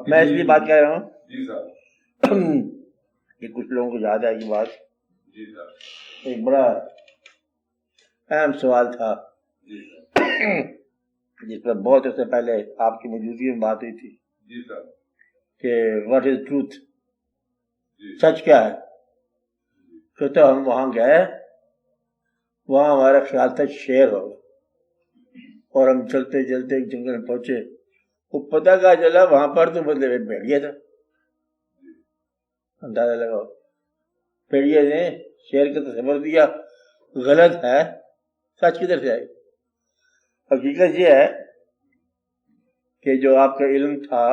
میں اس لیے بات کہہ رہا ہوں کہ کچھ لوگوں کو یاد ہے یہ بات. ایک بڑا اہم سوال تھا جس پر بہت عرصے پہلے آپ کی موجودگی میں بات ہوئی تھی کہ واٹ از ٹروتھ، سچ کیا ہے. کہتے ہم وہاں گئے، وہاں ہمارا خیال تھا شیر ہوگا، اور ہم چلتے چلتے ایک جنگل میں پہنچے. وہ پتہ کہا چلا وہاں پر تو مطلب بھیڑیا تھا. اندازہ لگاؤ، بھیڑیا نے شیر کا تصور دیا. غلط ہے، سچ کدھر سے آئے؟ حقیقت یہ ہے کہ جو آپ کا علم تھا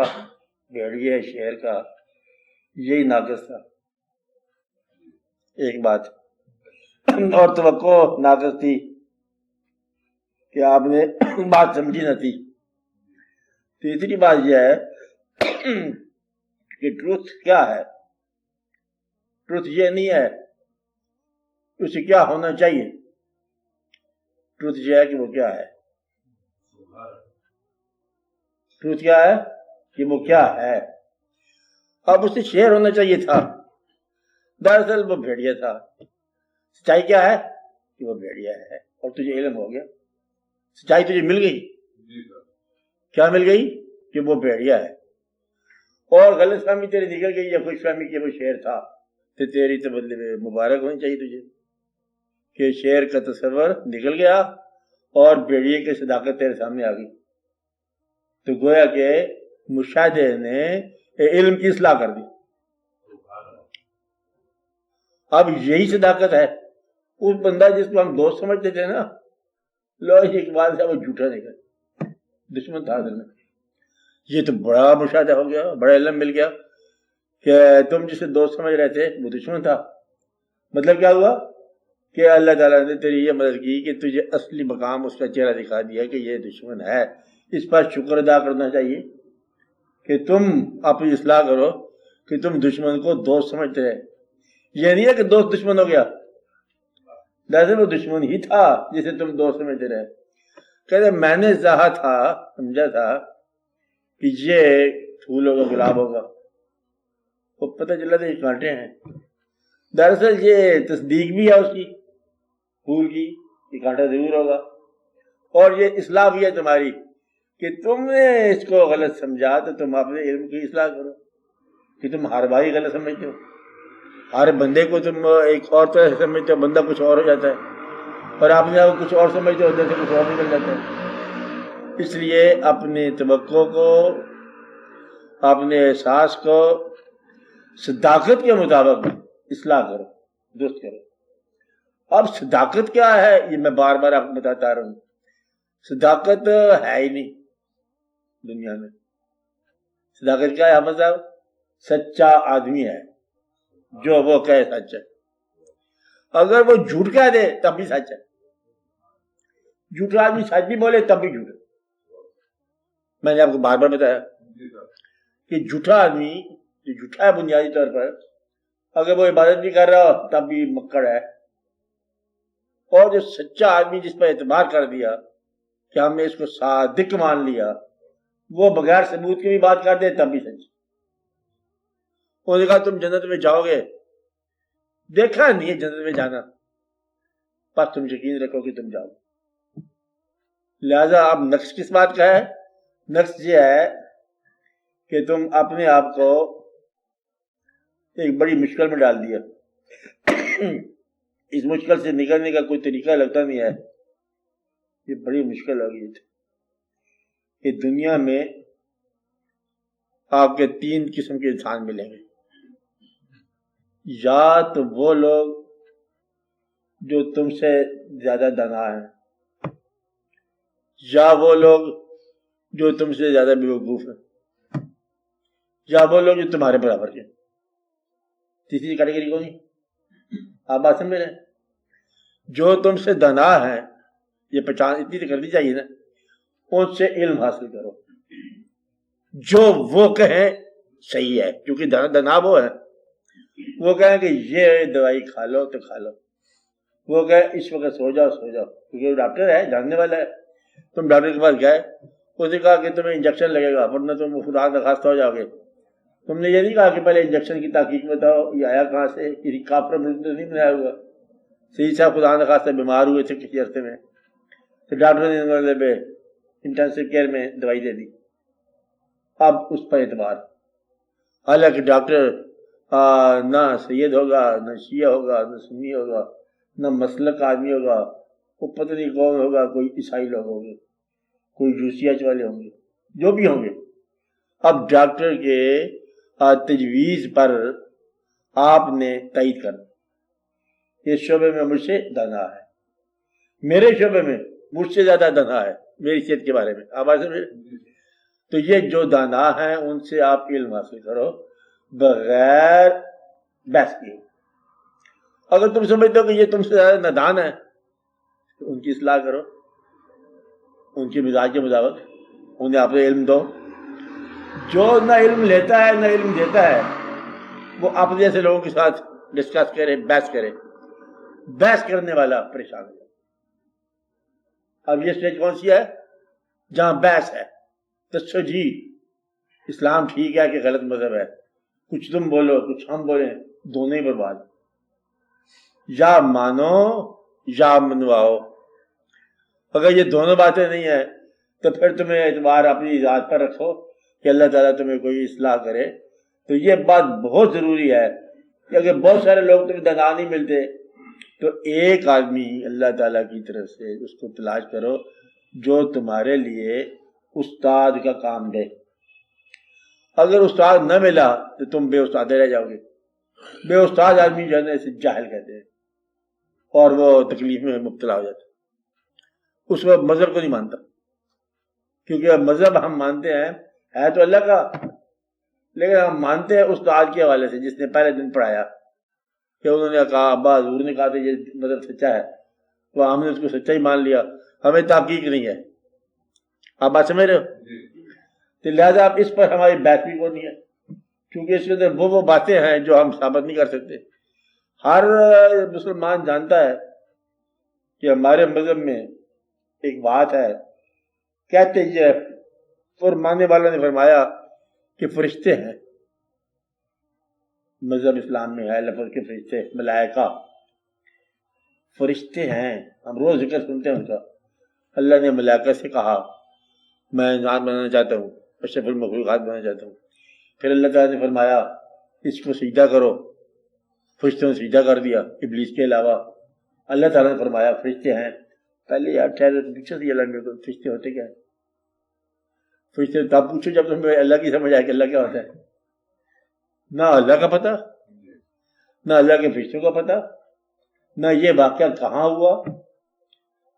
بھیڑیا شیر کا، یہی ناقص تھا. ایک بات اور توقع ناقص تھی کہ آپ نے بات سمجھی نہ تھی. تیسری بات یہ ہے کہ ٹروتھ کیا ہے. ٹروتھ یہ نہیں ہے اسے کیا ہونا چاہیے، ٹروتھ یہ ہے کہ وہ کیا ہے. ٹروتھ کیا ہے کہ وہ کیا ہے. اب اسے شیر ہونا چاہیے تھا، دراصل وہ بھیڑیا تھا. سچائی کیا ہے کہ وہ بھیڑیا ہے، اور تجھے علم ہو گیا. سچائی تجھے مل گئی. کیا مل گئی؟ کہ وہ بھیڑیا ہے. اور غلط فہمی تیری نکل گئی یا خوش فہمی کہ وہ شیر تھا، تو تیری تو بدلے مبارک ہونی چاہیے تجھے کہ شیر کا تصور نکل گیا اور بھیڑیے کی صداقت تیرے سامنے آ گئی. تو گویا کہ مشاہدے نے علم کی اصلاح کر دی. اب یہی صداقت ہے. اس بندہ جس کو ہم دوست سمجھتے تھے نا، لو ایک بات ہے وہ جھوٹا نکلا، دشمن تھا دل میں. یہ تو بڑا مشاہدہ ہو گیا، بڑا علم مل گیا کہ تم جسے دوست سمجھ رہے تھے وہ دشمن تھا. مطلب کیا ہوا کہ اللہ تعالیٰ نے تیری یہ مدد کی کہ تجھے اصلی مقام اس کا چہرہ دکھا دیا کہ یہ دشمن ہے. اس پر شکر ادا کرنا چاہیے کہ تم اپنی اصلاح کرو کہ تم دشمن کو دوست سمجھتے رہے. یہ نہیں ہے کہ دوست دشمن ہو گیا، دراصل وہ دشمن ہی تھا جسے تم دوست سمجھتے رہے. کہتے میں نے چاہا تھا، سمجھا تھا کہ یہ پھول ہوگا، گلاب ہوگا، وہ پتہ چلا تھا یہ کانٹے ہیں. دراصل یہ تصدیق بھی ہے اس کی پھول کی کہ کانٹا ضرور ہوگا، اور یہ اصلاح بھی ہے تمہاری کہ تم نے اس کو غلط سمجھا تو تم اپنے علم کی اصلاح کرو کہ تم ہر بھائی غلط سمجھتے ہو. ہر بندے کو تم ایک اور طرح سے سمجھتے ہو، بندہ کچھ اور ہو جاتا ہے، اور آپ نے کچھ اور سمجھتے ہو، ادھر سے کچھ اور نکل جاتا ہے. اس لیے اپنے توقع کو، اپنے احساس کو صداقت کے مطابق اصلاح کرو، درست کرو. اب صداقت کیا ہے یہ میں بار بار آپ کو بتاتا آ رہا ہوں. صداقت ہے ہی نہیں دنیا میں. صداقت کیا ہے احمد صاحب؟ سچا آدمی ہے جو وہ کہے سچ ہے. اگر وہ جھوٹ کہہ دے تب بھی سچ ہے. جھوٹا آدمی سچ بھی بولے تب بھی جھوٹ ہے. میں نے آپ کو بار بار بتایا کہ جھوٹا آدمی جو جھوٹا ہے بنیادی طور پر، اگر وہ عبادت بھی کر رہا ہو تب بھی مکڑ ہے. اور جو سچا آدمی جس پر اعتبار کر دیا کہ ہم نے اس کو صادق مان لیا، وہ بغیر ثبوت کی بھی بات کر دے تب بھی سچ. انہوں نے کہا تم جنت میں جاؤ گے، دیکھا نہیں ہے جنت میں جانا، بس تم یقین رکھو کہ تم جاؤ. لہذا اب نقص کس بات کا ہے؟ نقص یہ ہے کہ تم اپنے آپ کو ایک بڑی مشکل میں ڈال دیا. اس مشکل سے نکلنے کا کوئی طریقہ لگتا نہیں ہے. یہ بڑی مشکل ہو گئی تھی کہ دنیا میں آپ کے 3 قسم کے انسان ملیں گے. یا تو وہ لوگ جو تم سے زیادہ دانا ہیں، یا وہ لوگ جو تم سے زیادہ بیوقوف ہیں، یا وہ لوگ جو تمہارے برابر کے. تیسری کیٹیگری کون سی؟ آپ بات سمجھ رہے ہیں؟ جو تم سے دانا ہیں، یہ پہچان اتنی تو کرنی چاہیے نا، ان سے علم حاصل کرو. جو وہ کہیں صحیح ہے، کیونکہ دانا وہ ہے، وہ کہیں کہ یہ دوائی کھا لو تو کھا لو، وہ کہیں اس وقت سو جاؤ سو جاؤ، کیونکہ وہ ڈاکٹر ہے، جاننے والا ہے. تم ڈاکٹر کے پاس گئے، اس نے کہا کہ تمہیں انجیکشن لگے گا ورنہ تم خدا نخواستہ ہو جاؤ گے. تم نے یہ نہیں کہا کہ پہلے انجیکشن کی تحقیق بتاؤ یہ آیا کہاں سے، کسی کافر ملک تو نہیں بنایا ہوا؟ سید صاحب خدا نہ خاصہ بیمار ہوئے تھے کسی عرصے میں، تو ڈاکٹر نے مطلب انٹینسو کیئر میں دوائی دے دی، اب اس پر اعتبار، حالانکہ ڈاکٹر نہ سید ہوگا، نہ شیعہ ہوگا، نہ سنی ہوگا، نہ مسلک آدمی ہوگا، وہ پتہ نہیں کون ہوگا، کوئی عیسائی لوگ ہوں گے، کوئی جوسیاچ والے ہوں گے، جو بھی ہوں گے۔ اب ڈاکٹر کے تجویز پر آپ نے تائید کر، اس شعبے میں مجھ سے دانا ہے، میرے شعبے میں مجھ سے زیادہ دانا ہے میری صحت کے بارے میں، آواز میں۔ تو یہ جو دانا ہیں ان سے آپ علم حاصل کرو بغیر بحث کیے۔ اگر تم سمجھتے ہو کہ یہ تم سے زیادہ نادان ہے تو ان کی اصلاح کرو، ان کے مزاج کے مطابق انہیں آپ سے علم دو۔ جو نہ علم لیتا ہے نہ علم دیتا ہے وہ اپنے جیسے لوگوں کے ساتھ ڈسکس کرے، بحث کرے، بحث کرنے والا پریشان ہے۔ اب یہ سٹیج کون سی ہے؟ جہاں بحث ہے، تو جی اسلام ٹھیک ہے کہ غلط مذہب ہے، کچھ تم بولو کچھ ہم بولیں، دونوں ہی برباد، یا مانو یا منواؤ۔ اگر یہ دونوں باتیں نہیں ہیں تو پھر تمہیں اعتبار اپنی ذات پر رکھو کہ اللہ تعالیٰ تمہیں کوئی اصلاح کرے۔ تو یہ بات بہت ضروری ہے کہ اگر بہت سارے لوگ تمہیں دانا نہیں ملتے تو ایک آدمی اللہ تعالیٰ کی طرف سے اس کو تلاش کرو جو تمہارے لیے استاد کا کام دے۔ اگر استاد نہ ملا تو تم بے استاد رہ جاؤ گے۔ بے استاد آدمی جو ہے نا اسے جاہل کہتے ہیں اور وہ تکلیف میں مبتلا ہو جاتا ہے، اس وقت مذہب کو نہیں مانتا، کیونکہ مذہب ہم مانتے ہیں ہے تو اللہ کا، لیکن ہم مانتے ہیں استاد کے حوالے سے جس نے پہلے دن پڑھایا، کہ انہوں نے کہا، ابا حضور نے کہا تھا یہ مذہب سچا ہے، تو ہم نے اس کو سچا ہی مان لیا، ہمیں تحقیق نہیں ہے۔ آپ بات سمجھ رہے ہو؟ تو لہٰذا اب اس پر ہماری بحث بھی کون نہیں ہے، کیونکہ اس کے اندر وہ باتیں ہیں جو ہم ثابت نہیں کر سکتے۔ ہر مسلمان جانتا ہے کہ ہمارے مذہب میں ایک بات ہے، کہتے یہ فرمانے والا نے فرمایا کہ فرشتے ہیں، مذہب اسلام میں ہے لفظ کے فرشتے، ملائکہ فرشتے ہیں، ہم روز ذکر سنتے ہیں ان کا۔ اللہ نے ملائکہ سے کہا میں انسان بنانا چاہتا ہوں، اشرف المخلوقات بنانا چاہتا ہوں، پھر اللہ تعالیٰ نے فرمایا اس کو سجدہ کرو، فرشتوں نے سجدہ کر دیا ابلیس کے علاوہ۔ اللہ تعالیٰ نے فرمایا فرشتے ہیں، پہلے یار ٹھہرو پوچھو سی اللہ نے فرشتے ہوتے کیا ہیں؟ فرشتے تب پوچھو جب تمہیں اللہ کی سمجھ آئے کہ اللہ کیا ہوتا ہے۔ نہ اللہ کا پتہ، نہ اللہ کے فرشتوں کا پتہ، نہ یہ واقعہ کہاں ہوا،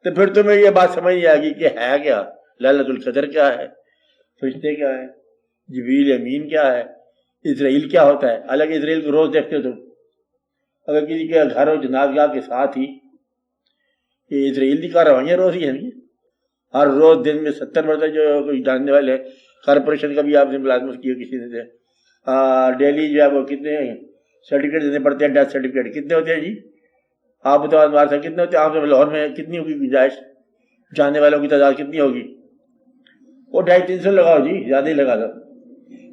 تو پھر تمہیں یہ بات سمجھ نہیں آئے گی کہ ہے کیا، ليلۃ القدر کیا ہے، فرشتے کیا ہیں، جبریل امین کیا ہے، اسرائیل کیا ہوتا ہے۔ حالانکہ اسرائیل کو روز دیکھتے ہو تم، اگر کسی کے گھر و جنازگاہ کے ساتھ ہی یہ اسرائیل کی کارروائیاں روز ہی ہیں، ہر روز دن میں 70 مرتبہ جو کوئی جاننے والے کارپوریشن کا بھی آپ نے ملازمت کی ہو کسی نے سے، ڈیلی جو ہے وہ کتنے سرٹیفکیٹ دینے پڑتے ہیں، ڈیتھ سرٹیفکیٹ کتنے ہوتے ہیں جی؟ آپ بتاؤ ادوار صاحب کتنے ہوتے ہیں؟ آپ کے لاہور میں کتنی ہوگی گنجائش، جاننے والوں کی تعداد کتنی ہوگی؟ وہ 250-300 لگاؤ جی، زیادہ ہی لگا دو۔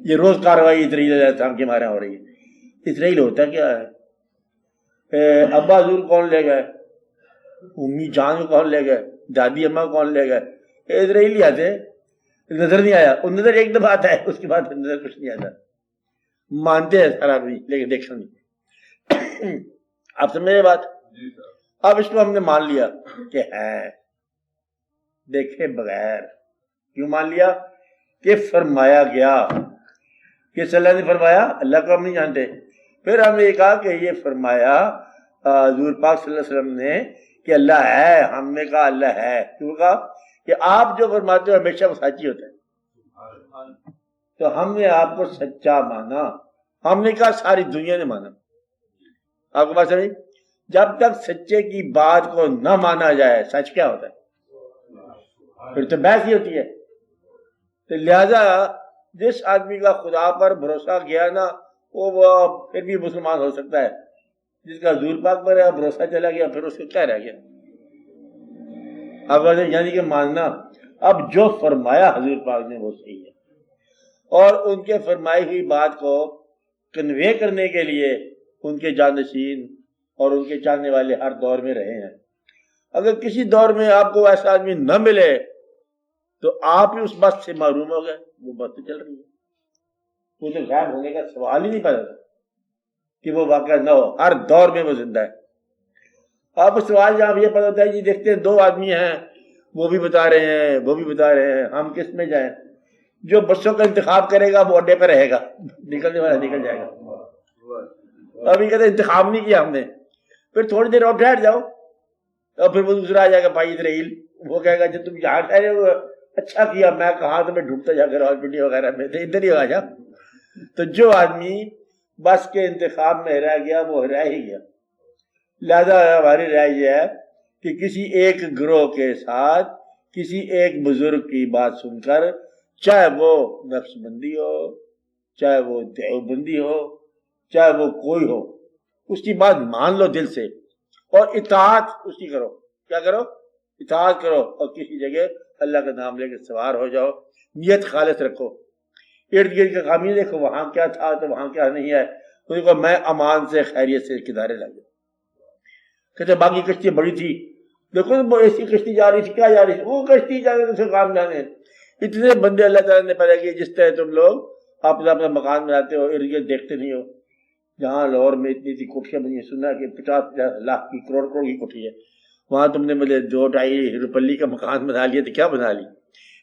یہ روز کارروائی اسرائیل کے مارے ہو رہی ہے۔ اسرائیل ہوتا کیا ہے؟ ابا حضور کون لے گئے، امی جان کو کون لے گئے، دادی اماں کو کون لے گئے؟ اسرائیلی آتے، نظر نہیں آیا، وہ نظر ایک دفعہ آتا ہے، اس کے بعد نظر کچھ نہیں آتا۔ مانتے ہیں سارا آدمی لیکن دیکھنا نہیں۔ آپ سمجھ رہے بات؟ اب اس کو ہم نے مان لیا کہ ہے، دیکھے بغیر۔ کیوں مان لیا؟ کہ فرمایا گیا، کہ اللہ نے فرمایا، اللہ کو ہم نہیں جانتے۔ پھر ہم نے یہ کہا کہ یہ فرمایا حضور پاک صلی اللہ علیہ وسلم نے کہ اللہ ہے، ہم نے کہا اللہ ہے۔ کیوں کہا؟ کہ آپ جو فرماتے ہو ہمیشہ وہ سچ ہی ہوتا ہے۔ تو ہم نے آپ کو سچا مانا، ہم نے کہا ساری دنیا نے مانا۔ آپ کو بات سمجھ؟ جب تک سچے کی بات کو نہ مانا جائے سچ کیا ہوتا ہے؟ پھر تو بحث ہی ہوتی ہے۔ تو لہذا جس آدمی کا خدا پر بھروسہ گیا نا وہ پھر بھی مسلمان ہو سکتا ہے، جس کا حضور پاک پر بھروسہ چلا گیا پھر اس کو کیا رہ گیا؟ اب یعنی کہ ماننا اب جو فرمایا حضور پاک نے وہ صحیح ہے، اور ان کے فرمائی ہوئی بات کو کنوے کرنے کے لیے ان کے جانشین اور ان کے چاہنے والے ہر دور میں رہے ہیں۔ اگر کسی دور میں آپ کو ایسا آدمی نہ ملے تو آپ ہی اس بات سے محروم ہو گئے، وہ بات تو چل رہی ہے، وہ تو غائب ہونے کا سوال ہی نہیں پیدا تھا کہ وہ واقعہ نہ ہو، ہر دور میں وہ زندہ ہے۔ آپ سوال جہاں یہ پتہ ہوتا ہے جی دیکھتے ہیں دو آدمی ہیں، وہ بھی بتا رہے ہیں وہ بھی بتا رہے ہیں، ہم کس میں جائیں؟ جو بسوں کا انتخاب کرے گا وہ اڈے پہ رہے گا، نکلنے والا نکل جائے گا۔ ابھی کہتے انتخاب نہیں کیا ہم نے، پھر تھوڑی دیر اور ٹھہر جاؤ اور پھر وہ دوسرا آ جائے گا بھائی اسرائیل، وہ کہے گا جب تم یہاں ٹھہرے ہو اچھا کیا، میں کہاں تمہیں ڈھونڈتا جا کر ہاسپٹل وغیرہ میں تو ادھر ہی آ جا۔ تو جو آدمی بس کے انتخاب میں رہ گیا وہ رہ ہی گیا۔ لہذا ہماری رائے یہ ہے کہ کسی ایک گروہ کے ساتھ کسی ایک بزرگ کی بات سن کر، چاہے وہ نقش بندی ہو، چاہے وہ دیوبندی ہو، چاہے وہ کوئی ہو، اس کی بات مان لو دل سے اور اطاعت اس کی کرو۔ کیا کرو؟ اطاعت کرو، اور کسی جگہ اللہ کا نام لے کے سوار ہو جاؤ، نیت خالص رکھو، ارد گرد کا خامی دیکھو وہاں کیا تھا تو وہاں کیا نہیں ہے، تو دیکھو میں امان سے خیریت سے کنارے لگ جاؤں۔ کہتے باقی کشتی بڑی تھی، دیکھو وہ ایسی کشتی جا رہی تھی، کیا جا رہی تھی، وہ کشتی جا رہی تھی، کام جانے۔ اتنے بندے اللہ تعالیٰ نے پیدا کیے جس طرح تم لوگ اپنا اپنا مکان بناتے ہو، ارد گرد دیکھتے نہیں ہو۔ جہاں لاہور میں اتنی سی کوٹھیاں بنی ہیں، سنا کہ 50 لاکھ کی کروڑ کی کوٹھی ہے، وہاں تم نے مجھے 2-2.5 روپلی کا مکان بنا لیا تو کیا بنا لی،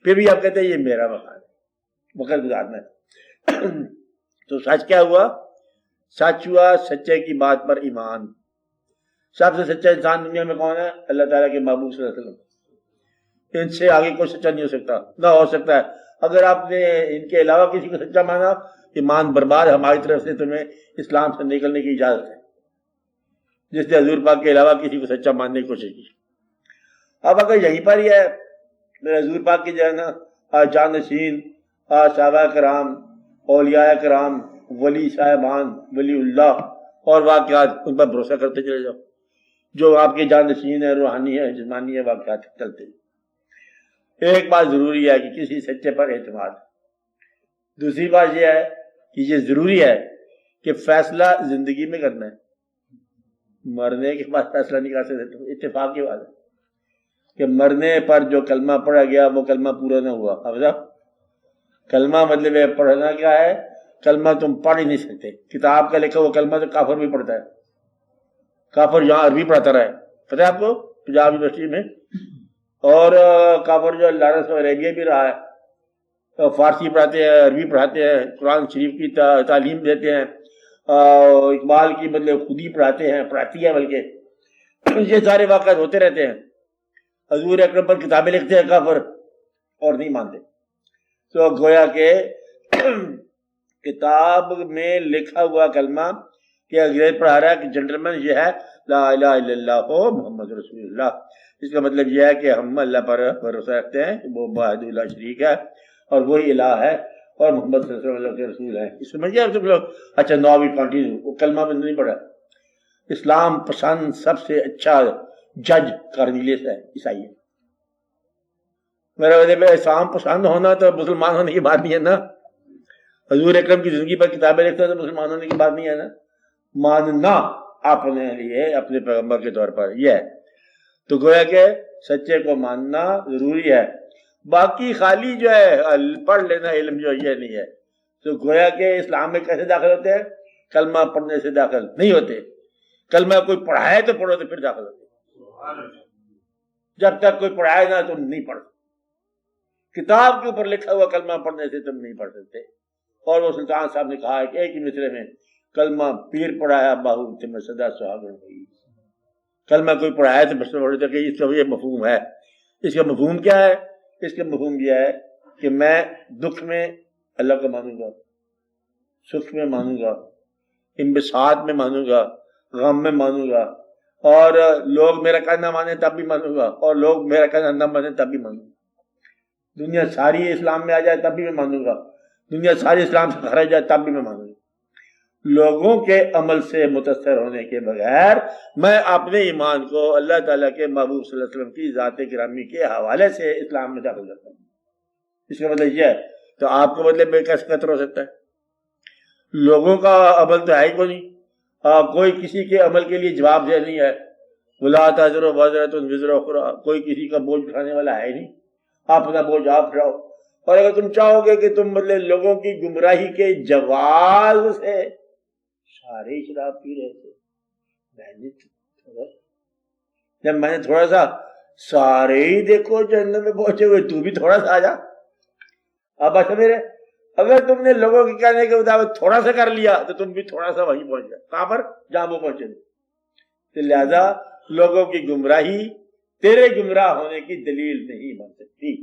پھر بھی آپ کہتے ہیں یہ میرا مکان ہے، وقت گزارنا ہے۔ تو سچ کیا ہوا؟ سچ ہوا سچے کی بات پر ایمان۔ سب سے سچا انسان دنیا میں کون ہے؟ اللہ تعالیٰ کے محبوب صلی اللہ علیہ وسلم۔ ان سے آگے کوئی سچا نہیں ہو سکتا، نہ ہو سکتا ہے۔ اگر آپ نے ان کے علاوہ کسی کو سچا مانا، ایمان برباد، ہماری طرف سے تمہیں اسلام سے نکلنے کی اجازت ہے، جس نے حضور پاک کے علاوہ کسی کو سچا ماننے کی کوشش کی۔ اب اگر یہیں پر ہی ہے حضور پاک کی جو ہے نا جانشین، صحابہ کرام، اولیاء کرام، ولی صاحبان، ولی اللہ اور واقعات، ان پر بھروسہ کرتے چلے جاؤ، جو آپ کے جانشین ہے، روحانی ہے، جسمانی ہے، واقعات چلتے ہیں۔ ایک بات ضروری ہے کہ کسی سچے پر اعتماد۔ دوسری بات یہ ہے کہ یہ ضروری ہے کہ فیصلہ زندگی میں کرنا ہے، مرنے کے بعد فیصلہ نہیں کر سکتے۔ اتفاق کی بات ہے کہ مرنے پر جو کلمہ پڑھا گیا وہ کلمہ پورا نہ ہوا۔ حافظہ کلمہ مطلب ہے پڑھنا کیا ہے؟ کلمہ تم پڑھ ہی نہیں سکتے، کتاب کا لکھا وہ کلمہ تو کافر بھی پڑھتا ہے، کافر یہاں عربی پڑھاتا رہا ہے، پتہ ہے آپ کو پنجاب یونیورسٹی میں، اور کافر جو لارنس میں عربیہ بھی رہا ہے، فارسی پڑھاتے ہیں، عربی پڑھاتے ہیں، قرآن شریف کی تعلیم دیتے ہیں، اقبال کی مطلب خود ہی پڑھاتے ہیں، پڑھاتی ہے بلکہ، یہ سارے واقعات ہوتے رہتے ہیں۔ حضور اکرم پر کتابیں لکھتے ہیں کافر اور نہیں مانتے۔ تو گویا کہ کتاب میں لکھا ہوا کلمہ کہ انگریز پڑھا رہا ہے کہ جنٹلمین یہ ہے لا الہ الا اللہ محمد رسول اللہ، اس کا مطلب یہ ہے کہ ہم اللہ پر بھروسہ رکھتے ہیں کہ وہ واحد لا شریک ہے اور وہی الہ ہے اور محمد صلی اللہ علیہ وسلم کے رسول ہے۔ اس میں کیا تم لوگ اچھا نو بھی کنٹینیو وہ کلمہ میں نہیں پڑھا۔ اسلام پسند سب سے اچھا جج کارنیلیس ہے، عیسائی ہے۔ میرا مطلب اسلام پسند ہونا تو مسلمان ہونے کی بات نہیں ہے نا، حضور اکرم کی زندگی پر کتابیں لکھتے تو مسلمان ہونے کی بات نہیں ہے نا، ماننا اپنے لیے اپنے پیغمبر کے طور پر یہ ہے۔ تو گویا کہ سچے کو ماننا ضروری ہے، باقی خالی جو ہے پڑھ لینا علم جو یہ نہیں ہے۔ تو گویا کہ اسلام میں کیسے داخل ہوتے ہیں؟ کلمہ پڑھنے سے داخل نہیں ہوتے، کلمہ کوئی پڑھائے تو پڑھو تو پھر داخل ہوتے، جب تک کوئی پڑھائے نہ تم نہیں پڑھ سکتے۔ کتاب کے اوپر لکھا ہوا کلمہ پڑھنے سے تم نہیں پڑھ سکتے۔ اور وہ سلطان صاحب نے کہا ہے کہ ایک ہی مصرے میں کلمہ پیر پڑھایا باہو تم صدا سہاگن ہوئی، کلمہ کوئی پڑھایا تو بس پڑھتے کہ اس کا یہ مفہوم ہے۔ اس کا مفہوم کیا ہے؟ اس کا مفہوم یہ ہے کہ میں دکھ میں اللہ کو مانوں گا، سکھ میں مانوں گا، انبساط میں مانوں گا، غم میں مانوں گا، اور لوگ میرا کہنا مانے تب بھی مانوں گا اور لوگ میرا کہنا نہ مانے تب بھی مانوں گا، دنیا ساری اسلام میں آ جائے تب بھی میں مانوں گا، دنیا ساری اسلام سے خارج جائے تب بھی میں مانوں گا۔ لوگوں کے عمل سے متاثر ہونے کے بغیر میں اپنے ایمان کو اللہ تعالیٰ کے محبوب صلی اللہ علیہ وسلم کی ذات گرامی کے حوالے سے اسلام میں داخل کرتا ہوں۔ اس کا مطلب یہ ہے تو آپ کا مطلب بے کیسے قطر ہو سکتا ہے؟ لوگوں کا عمل تو ہے ہی کوئی نہیں، کوئی کسی کے عمل کے لیے جواب دہ نہیں ہے. ولا تزر وازرۃ وزر اخری، کوئی کسی کا بوجھ اٹھانے والا ہے نہیں، آپ اپنا بوجھ آپ اٹھاؤ. اور اگر تم چاہو گے کہ تم مطلب لوگوں کی گمراہی کے جواز سے سارے ہی شراب پی رہے تھے، جب میں نے تھوڑا سا سارے ہی دیکھو جہنم میں پہنچے ہوئے، تو بھی تھوڑا سا آ جا. اب اچھا میرے اگر تم نے لوگوں کے کہنے کے مطابق تھوڑا سا کر لیا تو تم بھی تھوڑا سا وہیں پہنچ جائے. کہاں پر؟ جہاں وہ پہنچے. تو لہذا لوگوں کی گمراہی تیرے گمراہ ہونے کی دلیل نہیں بن سکتی.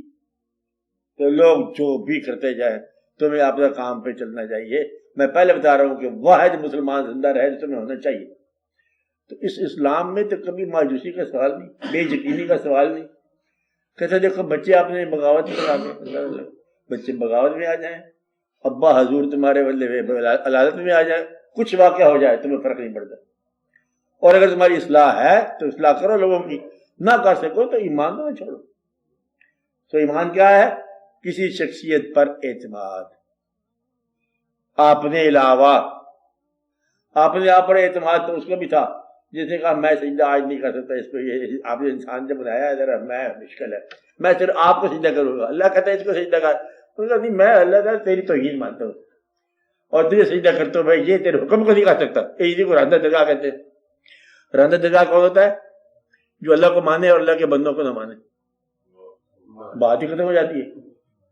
تو لوگ جو بھی کرتے جائیں تمہیں اپنے کام پہ چلنا چاہیے. میں پہلے بتا رہا ہوں کہ واحد مسلمان زندہ رہے جو تمہیں ہونا چاہیے. تو اس اسلام میں تو کبھی مایوسی کا سوال نہیں، بے یقینی کا سوال نہیں. کہتے دیکھو بچے آپ نے بغاوت میں لگا دیں، بچے بغاوت میں آ جائیں، ابا حضور تمہارے عدالت میں آ جائے، کچھ واقعہ ہو جائے، تمہیں فرق نہیں پڑتا. اور اگر تمہاری اصلاح ہے تو اصلاح کرو لوگوں کی، نہ کر سکو تو ایمان تو نہ چھوڑو. تو ایمان کیا ہے؟ کسی شخصیت پر اعتماد. آپ نے علاوہ اپنے آپ پر اعتماد تو اس کو بھی تھا جس نے کہا میں سجدہ آج نہیں کر سکتا اس کو، یہ آپ نے انسان جب بنایا ہے ذرا میں مشکل ہے، میں صرف آپ کو سجدہ کروں گا. اللہ کہتا ہے اس کو سجدہ کر، انہوں نے کہا نہیں میں اللہ تعالیٰ تیری توحید مانتا ہوں اور تجھے سجدہ کرتا ہوں، بھائی یہ تیرے حکم کو نہیں کر سکتا. اسی کو راندہ درگاہ کہتے ہیں. راندہ درگاہ کون ہوتا ہے؟ جو اللہ کو مانے اور اللہ کے بندوں کو نہ مانے. بات ہی ختم ہو جاتی ہے.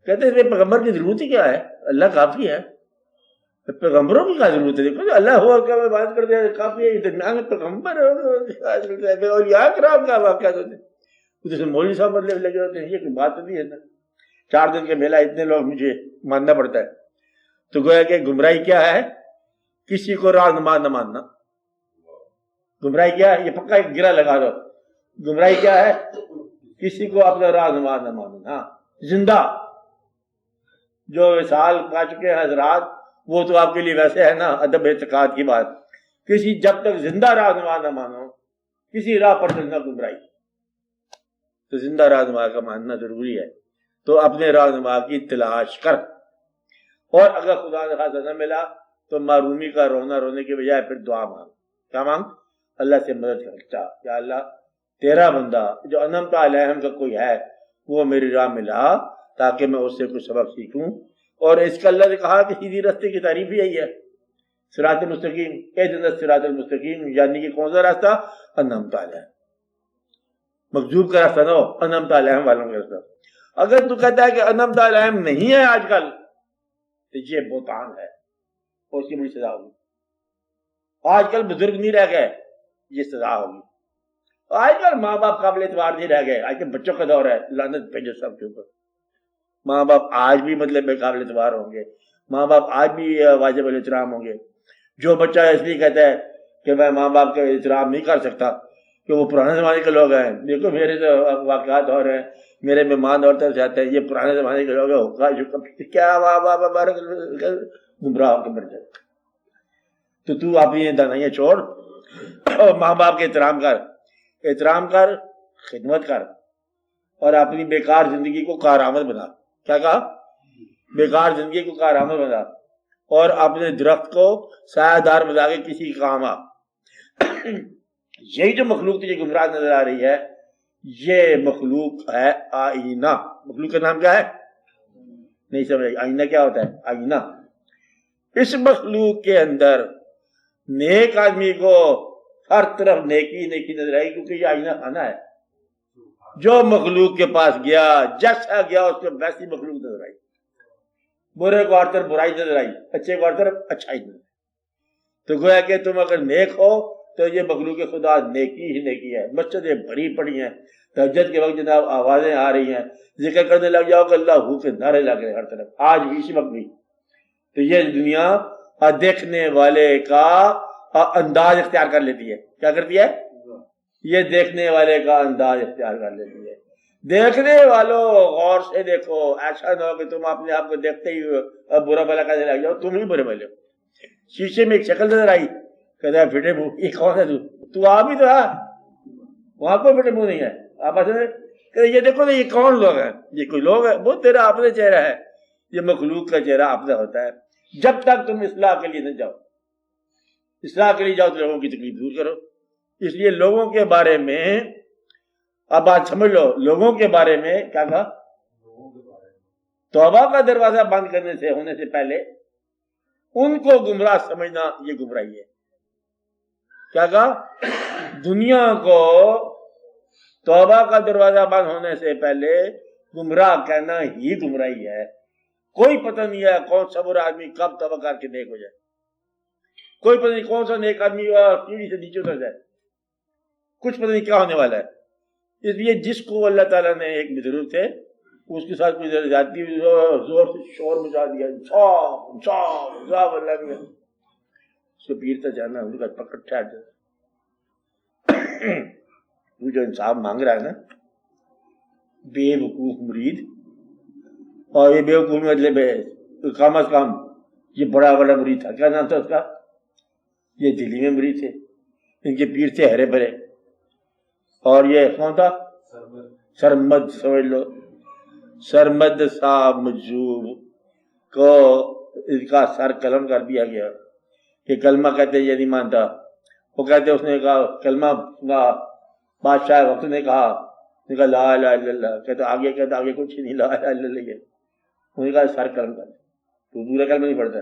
کہتے ہیں پیغمبر کی ضرورت ہی کیا ہے، اللہ کافی ہے. پیغمبروں کی کیا ضرورت ہے؟ دیکھو اللہ ہوا کیا میں بات کرتے ہیں کافی ہے، درمیان میں پیغمبر اور یہاں کرام کا واقعہ ہوتے ہیں. مولوی صاحب مطلب لگے ہوتے ہیں، یہ کوئی بات نہیں ہے نا. 4 دن کے میلہ اتنے لوگ مجھے ماننا پڑتا ہے. تو گویا کہ گمراہی کیا ہے؟ کسی کو رہنما نہ ماننا. گمراہی کیا ہے؟ یہ پکا ایک گرہ لگا دو. گمراہی کیا ہے؟ کسی کو اپنا رہنما نہ ماننا. زندہ جو وصال پا چکے ہیں حضرات وہ تو آپ کے لیے ویسے ہے نا ادب اعتقاد کی بات. کسی جب تک زندہ رہنما نہ مانو کسی راہ پر چلنا گمراہی. تو زندہ رہنما کا ماننا ضروری ہے. تو اپنے رہنما کی تلاش کر، اور اگر خدا نخواستہ نہ ملا تو معرومی کا رونا رونے کے بجائے پھر دعا مانگ. کیا مانگ؟ اللہ سے مدد کر. یا اللہ تیرا بندہ جو انعمت علیہم کا کوئی ہے وہ میری راہ ملا تاکہ میں اس سے کچھ سبق سیکھوں. اور اس کا اللہ نے کہا کہ سیدھی راستے کی تعریف ہی یہی ہے، صراط المستقیم. اہدنا الصراط المستقیم یعنی کہ کون سا راستہ؟ انعمت علیہم. مغضوب کا راستہ نہ ہو، انعمت علیہم والوں کا راستہ. اگر تو کہتا ہے کہ انعمت علیہم نہیں ہے آج کل تو یہ بہتان ہے اور اس کی بڑی سزا ہوگی. آج کل بزرگ نہیں رہ گئے، یہ سزا ہوگی. آج کل ماں باپ قابل اعتبار نہیں رہ گئے، آج کل بچوں کا دور ہے، لعنت بھیجو سب کے اوپر. ماں باپ آج بھی مطلب بے قابل اعتبار ہوں گے، ماں باپ آج بھی واجب الاحترام ہوں گے. جو بچہ اس لیے کہتا ہے کہ میں ماں باپ کا احترام نہیں کر سکتا کہ وہ پرانے زمانے کے لوگ ہیں، دیکھو میرے تو واقعات ہو رہے ہیں، میرے مہمان اور طرف سے آتے ہیں، یہ پرانے زمانے کے لوگ ہیں، کیا ماں باپ گمراہ ہو کے مر جائے. تو اپنی دانائیاں چھوڑ اور ماں باپ کے احترام کر، خدمت کر، اور اپنی بیکار زندگی کو کارآمد بنا. کیا کہا؟ بیکار زندگی کو کارآمد بنا اور اپنے درخت کو سایہ دار بنا کے کسی کام آ. یہی جو مخلوق تجھے گمراہ نظر آ رہی ہے یہ مخلوق ہے آئینہ. مخلوق کا نام کیا ہے؟ نہیں سمجھ. آئینہ کیا ہوتا ہے؟ آئینہ. اس مخلوق کے اندر نیک آدمی کو ہر طرف نیکی نیکی نظر آئی کیونکہ یہ آئینہ خانہ ہے. جو مخلوق کے پاس گیا جیسا گیا اس کو ویسی مخلوق نظر آئی. برے کو ہر طرف برائی نظر آئی، اچھے کو ہر طرف اچھائی نظر آئی. تو گویا کہ تم اگر نیک ہو تو یہ مخلوق خدا نیکی ہی نیکی ہے. مسجدیں بھری پڑی ہیں، تہجد کے وقت جناب آوازیں آ رہی ہیں، ذکر کرنے لگ جاؤ کہ اللہ ہو کے نعرے لگ رہے ہر طرف آج بھی اسی وقت بھی. تو یہ دنیا دیکھنے والے کا انداز اختیار کر لیتی ہے. کیا کرتی ہے؟ یہ دیکھنے والے کا انداز اختیار کر لیتی ہے. دیکھنے والوں غور سے دیکھو، ایسا نہ ہو کہ تم اپنے آپ کو دیکھتے ہی برا بھلا کہنے لگ جاؤ. تم ہی برے بھلے ہو. شیشے میں ایک شکل نظر آئی، کہتا ہے پھٹے منہ، یہ کون ہے تو آپ ہی تو ہے، وہاں کوئی پھٹے منہ نہیں ہے. آپ ایسے کہ یہ دیکھو نا یہ کون لوگ ہیں، یہ کوئی لوگ ہے، وہ تیرا اپنے چہرہ ہے. یہ مخلوق کا چہرہ اپنا ہوتا ہے. جب تک تم اصلاح کے لیے نہ جاؤ، اصلاح کے لیے جاؤ تو لوگوں کی تکلیف دور کرو. اس لیے لوگوں کے بارے میں اب بات سمجھ لو، لوگوں کے بارے میں کیا کہا؟ توبہ کا دروازہ بند کرنے سے ہونے سے پہلے ان کو گمراہ سمجھنا یہ گمراہی ہے. کیا کہا؟ دنیا کو توبہ کا دروازہ بند ہونے سے پہلے گمراہ کہنا ہی گمراہی ہے. کوئی پتہ نہیں ہے کون سا برا آدمی کب توبہ کر کے نیک ہو جائے، کوئی پتہ نہیں کون سا نیک آدمی پیڑھی سے نیچے اتر جائے، کچھ پتہ نہیں کیا ہونے والا ہے. اس لیے جس کو اللہ تعالیٰ نے ایک بزرگ تھے اس کے ساتھ کوئی زیادتی زور سے شور مچا دیا، اللہ نے اس کو پیرتا جانا ان کا پکڑ ٹھہر جاتا. وہ جو انصاف مانگ رہا ہے نا، بے وقوف مرید، اور یہ بے وقوف مطلب ہے کم از کم یہ بڑا مرید تھا. کیا نام تھا اس کا؟ یہ دلی میں مرید تھے، ان کے پیر تھے ہرے بھرے. اور یہ کون تھا؟ سرمد. سمجھ لو سرمد صاحب مجذوب کو اس کا سر قلم کر دیا گیا کہ کلمہ کہتے یہ نہیں مانتا. وہ کہتے اس نے کہا کلمہ بادشاہ وقت نے کہا لا الہ الا اللہ، کہتے آگے کچھ نہیں، لا الہ الا اللہ. انہوں نے کہا سر قلم کر، تو پورا کلمہ نہیں پڑھتا.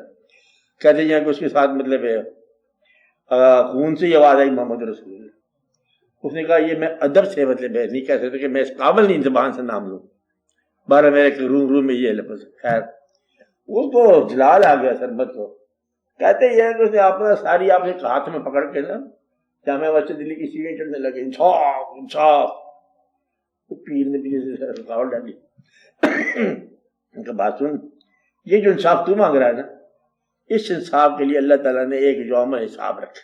کہتے ہیں کہ اس کے ساتھ مطلب ہے خون سے یہ آواز آئی محمد رسول اللہ. اس نے کہا یہ میں ادب سے مطلب ہے نہیں کہہ سکتے کہ میں اس قابل نہیں زبان سے نام لوں، بارہ میرے روم میں یہ لفظ. خیر اس کو جلال آ گیا سرمت کو. کہتے یہ کہ اس نے آپ ساری آپ نے ہاتھ میں پکڑ کے نا جامع مسجد دلی کی سیڑھیاں چڑھنے لگے، انصاف انصاف. وہ پیر نے پیچھے سے رکاوٹ ڈالی. ان کا بات سن، یہ جو انصاف تو مانگ رہا ہے نا، اس انصاف کے لیے اللہ تعالیٰ نے ایک یوم حساب رکھا.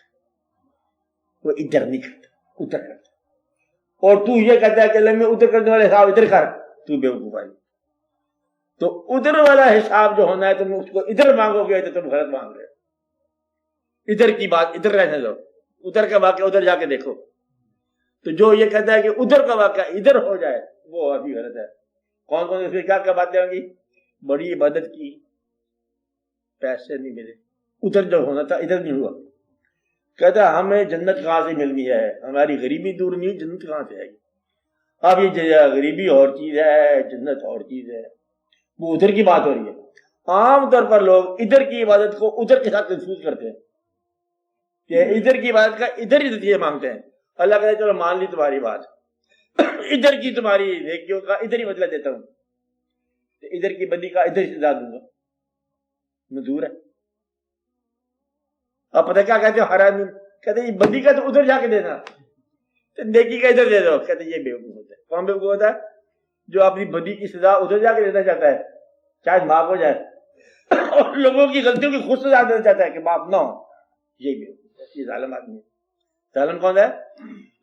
وہ ادھر نہیں کرتا، ادھر کرتا. اور تو یہ کہتا ہے کہ اللہ میں ادھر کرنے والا حساب ادھر کر، تو بے وقوف ہے. تو ادھر والا حساب جو ہونا ہے تم اس کو ادھر مانگو گے تو تم غلط مانگ رہے. ادھر کی بات ادھر رہنے دو، ادھر کا واقعہ ادھر جا کے دیکھو. تو جو یہ کہتا ہے کہ ادھر کا واقعہ ادھر ہو جائے وہ ابھی غلط ہے. کون کون اس میں کیا باتیں ہوں گی؟ بڑی عبادت کی، پیسے نہیں ملے، ادھر جو ہونا تھا ادھر نہیں ہوا. کہتا ہمیں جنت کہاں سے ملنی ہے، ہماری غریبی دور نہیں، جنت کہاں سے آئے گی. اب یہ غریبی اور چیز ہے، جنت اور چیز ہے. وہ ادھر کی بات ہو رہی ہے. عام طور پر لوگ ادھر کی عبادت کو ادھر کے ساتھ کنفیوز کرتے ہیں کہ ادھر کی عبادت کا ادھر ہی نتیجے مانگتے ہیں. اللہ کہتے چلو مان لی تمہاری بات، ادھر کی تمہاری نیکیوں کا ادھر ہی بدلہ دیتا ہوں، ادھر کی بدی کا ادھر ہی سزا دوں گا. منظور ہے؟ آپ پتہ کیا کہتے ہو؟ حرام. کہتے یہ بدی کا تو ادھر جا کے دینا، نیکی کا ادھر دے دو. کہتے یہ بے وقوف ہوتا ہے. کون بے وقوف ہوتا ہے؟ جو اپنی بدی کی سزا ادھر جا کے دینا چاہتا ہے شاید معاف ہو جائے، اور لوگوں کی غلطیوں کی خود سزا دینا چاہتا ہے کہ معاف نہ ہو. یہ بے وقوف ہے، یہ ظالم آدمی ہے. ظالم کون ہے؟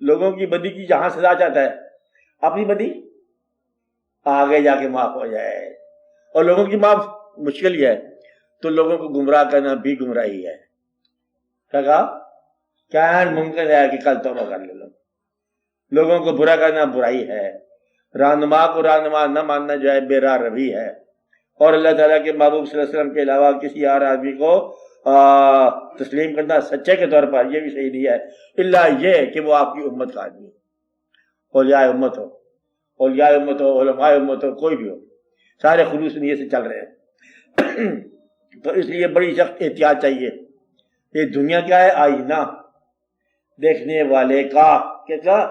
لوگوں کی بدی کی جہاں سزا چاہتا ہے، اپنی بدی آگے جا کے معاف ہو جائے. اور لوگوں کی معاف مشکل ہی ہے، تو لوگوں کو گمراہ کرنا بھی گمراہی ہے. کیا کہا؟ کیا ممکن ہے کہ کل توبہ کر لے لو. لوگوں کو برا کرنا برائی ہے. رہنما کو رہنما نہ ماننا جو ہے بے راہ روی ہے. اور اللہ تعالیٰ کے محبوب صلی اللہ علیہ وسلم کے علاوہ کسی اور آدمی کو تسلیم کرنا سچے کے طور پر یہ بھی صحیح نہیں ہے، اللہ یہ کہ وہ آپ کی امت کا آدمی ہو، اولیاء امت ہو، اولیاء امت ہو، علماء امت ہو، کوئی بھی ہو، سارے خلوص نیت سے چل رہے ہیں. تو اس لیے بڑی سخت احتیاط چاہیے. یہ دنیا کیا ہے؟ آئینہ دیکھنے والے کا. کیا؟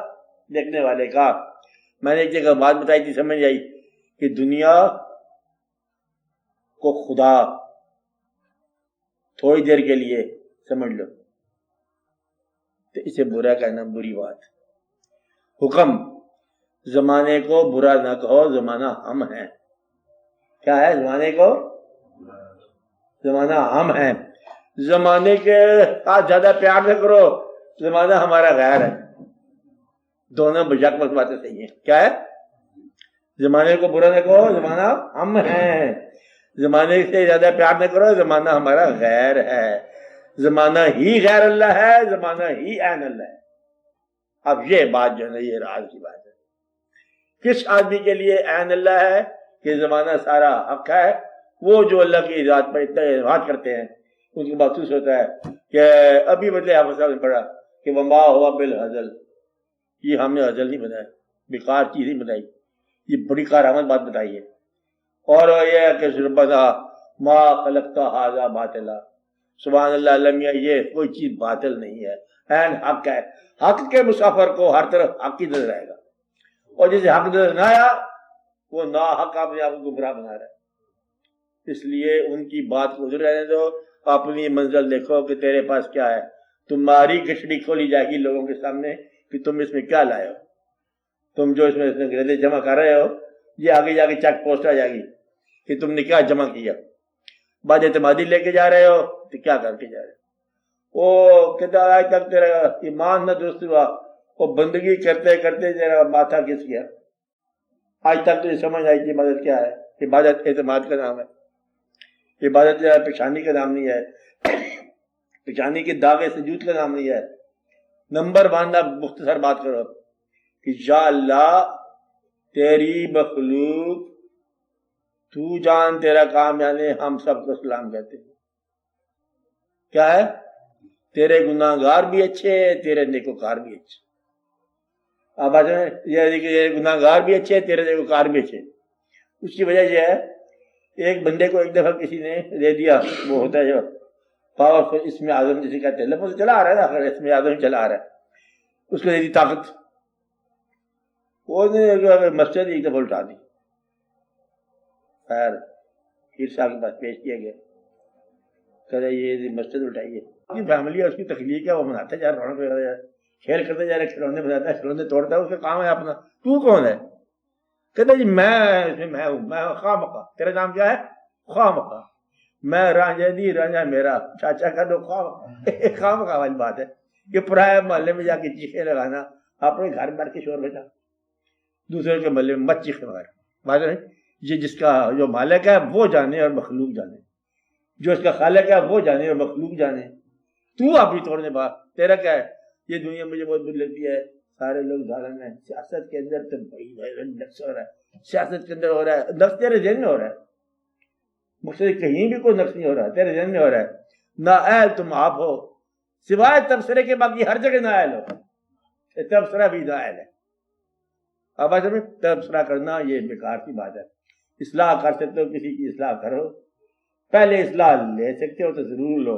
دیکھنے والے کا. میں نے ایک جگہ بات بتائی تھی، سمجھ آئی کہ دنیا کو خدا تھوڑی دیر کے لیے سمجھ لو تو اسے برا کہنا بری بات. حکم زمانے کو برا نہ کہو، زمانہ ہم ہیں. کیا ہے؟ زمانے کو، زمانہ ہم ہیں. زمانے کے ساتھ زیادہ پیار نہ کرو، زمانہ ہمارا غیر ہے. دونوں بجک وقت باتیں صحیح ہیں. کیا ہے؟ زمانے کو برا نہ کہو، زمانہ ہم ہیں. زمانے سے زیادہ پیار نہ کرو، زمانہ ہمارا غیر ہے. زمانہ ہی غیر اللہ ہے، زمانہ ہی عین اللہ ہے. اب یہ بات جو ہے نا، یہ راز کی بات ہے. کس آدمی کے لیے عین اللہ ہے کہ زمانہ سارا حق ہے، وہ جو اللہ کی ذات پر اتنا اعتماد کرتے ہیں ان کو محسوس ہوتا ہے کہ ابھی بدلے آپ نے پڑھا کہ وما ہوا بالحزل، یہ ہم نے حزل نہیں بنایا، بیکار چیز نہیں بنائی، یہ بڑی کارآمد بات بتائی ہے۔ اور یہ ہے کہ ربنا ما خلقت ھذا باطلا، سبحان اللہ المیہ، یہ کوئی چیز باطل نہیں ہے، این حق ہے۔ حق کے مسافر کو ہر طرف حق ہی نظر آئے گا، اور جسے حق نظر نہ آیا وہ نا حق اپنے آپ کو گمراہ بنا رہا ہے۔ اس لیے ان کی بات کو ادھر رہنے دو، اپنی منزل دیکھو کہ تیرے پاس کیا ہے۔ تمہاری گچڑی کھولی جائے گی لوگوں کے سامنے کہ تم اس میں کیا لائے ہو، تم جو اس میں انگریزی جمع کر رہے ہو، یہ آگے جا کے چیک پوسٹ آ جائے گی کہ تم نے کیا جمع کیا۔ بعد اعتمادی لے کے جا رہے ہو تو کیا کر کے جا رہے ہو؟ وہ کہتا آج تک تیرا ایمان نہ درست ہوا، وہ بندگی کرتے کرتے تیرا ماتھا گھس گیا، آج تک تجھے سمجھ آئی کہ عبادت کیا ہے۔ عبادت اعتماد کا نام ہے، عبادت پیشانی کا نام نہیں ہے، پیشانی کے داغے سجود کا نام نہیں ہے۔ نمبر باندھنا، مختصر بات کرو کہ یا اللہ تیری مخلوق، تو جان تیرا کام، یعنی ہم سب کو سلام کہتے ہیں۔ کیا ہے؟ تیرے گناہگار بھی اچھے، تیرے نیکوکار بھی اچھے۔ اب یہ گناہگار بھی اچھے، تیرے نیکوکار بھی اچھے۔ اس کی وجہ یہ ہے، ایک بندے کو ایک دفعہ کسی نے دے دیا، وہ ہوتا ہے جو پاور اسم اعظم جسے کہتے ہیں، لفظ چلا آ رہا ہے نا، آخر اسم اعظم چلا آ رہا ہے، اس کو دے دی طاقت، وہ نے مسجد ایک دفعہ الٹا دی۔ خیر پیر صاحب کے پاس پیش کیا گیا، کہ یہ مسجد اٹھائیے، اس کی فیملی ہے، اس کی تخلیق ہے، وہ مناتا جا رہا، رونق لگاتا جا رہا، کھیل کرتے جا رہا، کھلونے بناتا ہے، کھلونے توڑتا ہے، اس کا کام ہے اپنا۔ تو کون ہے؟ کہتا جی میں ہوں، میں خواہ مخواہ۔ تیرا نام کیا ہے؟ خواہ مخواہ۔ میں رانجھا دی، رانجھا میرا، چاچا کا دو خواہ مخواہ۔ خواہ مخواہ والی بات ہے کہ پرائے محلے میں جا کے چیخے لگانا، اپنے گھر بیٹھ کے شور بجا، دوسرے کے محلے میں مت چیخے لگانا۔ بات ہے یہ جس کا جو مالک ہے وہ جانے اور مخلوق جانے، جو اس کا خالق ہے وہ جانے اور مخلوق جانے۔ تو اپنی توڑنے بات، تیرا کیا ہے؟ یہ دنیا مجھے بہت بری لگتی ہے، سارے لوگ ظالم ہیں، سیاست کے اندر تو بڑی نقص ہو رہا ہے، سیاست کے اندر ہو رہا ہے، نقص تیرے ذہن میں ہو رہا ہے، مجھ سے کہیں بھی کوئی نقص نہیں ہو رہا ہے، تیرے ذہن میں ہو رہا ہے۔ نااہل تم آپ ہو، سوائے تبصرے کے باقی ہر جگہ نااہل ہو، تبصرہ بھی نااہل ہے۔ اب میں تبصرہ کرنا یہ بیکار کی بات ہے۔ اصلاح کر سکتے ہو، کسی کی اصلاح کرو، پہلے اصلاح لے سکتے ہو تو ضرور لو،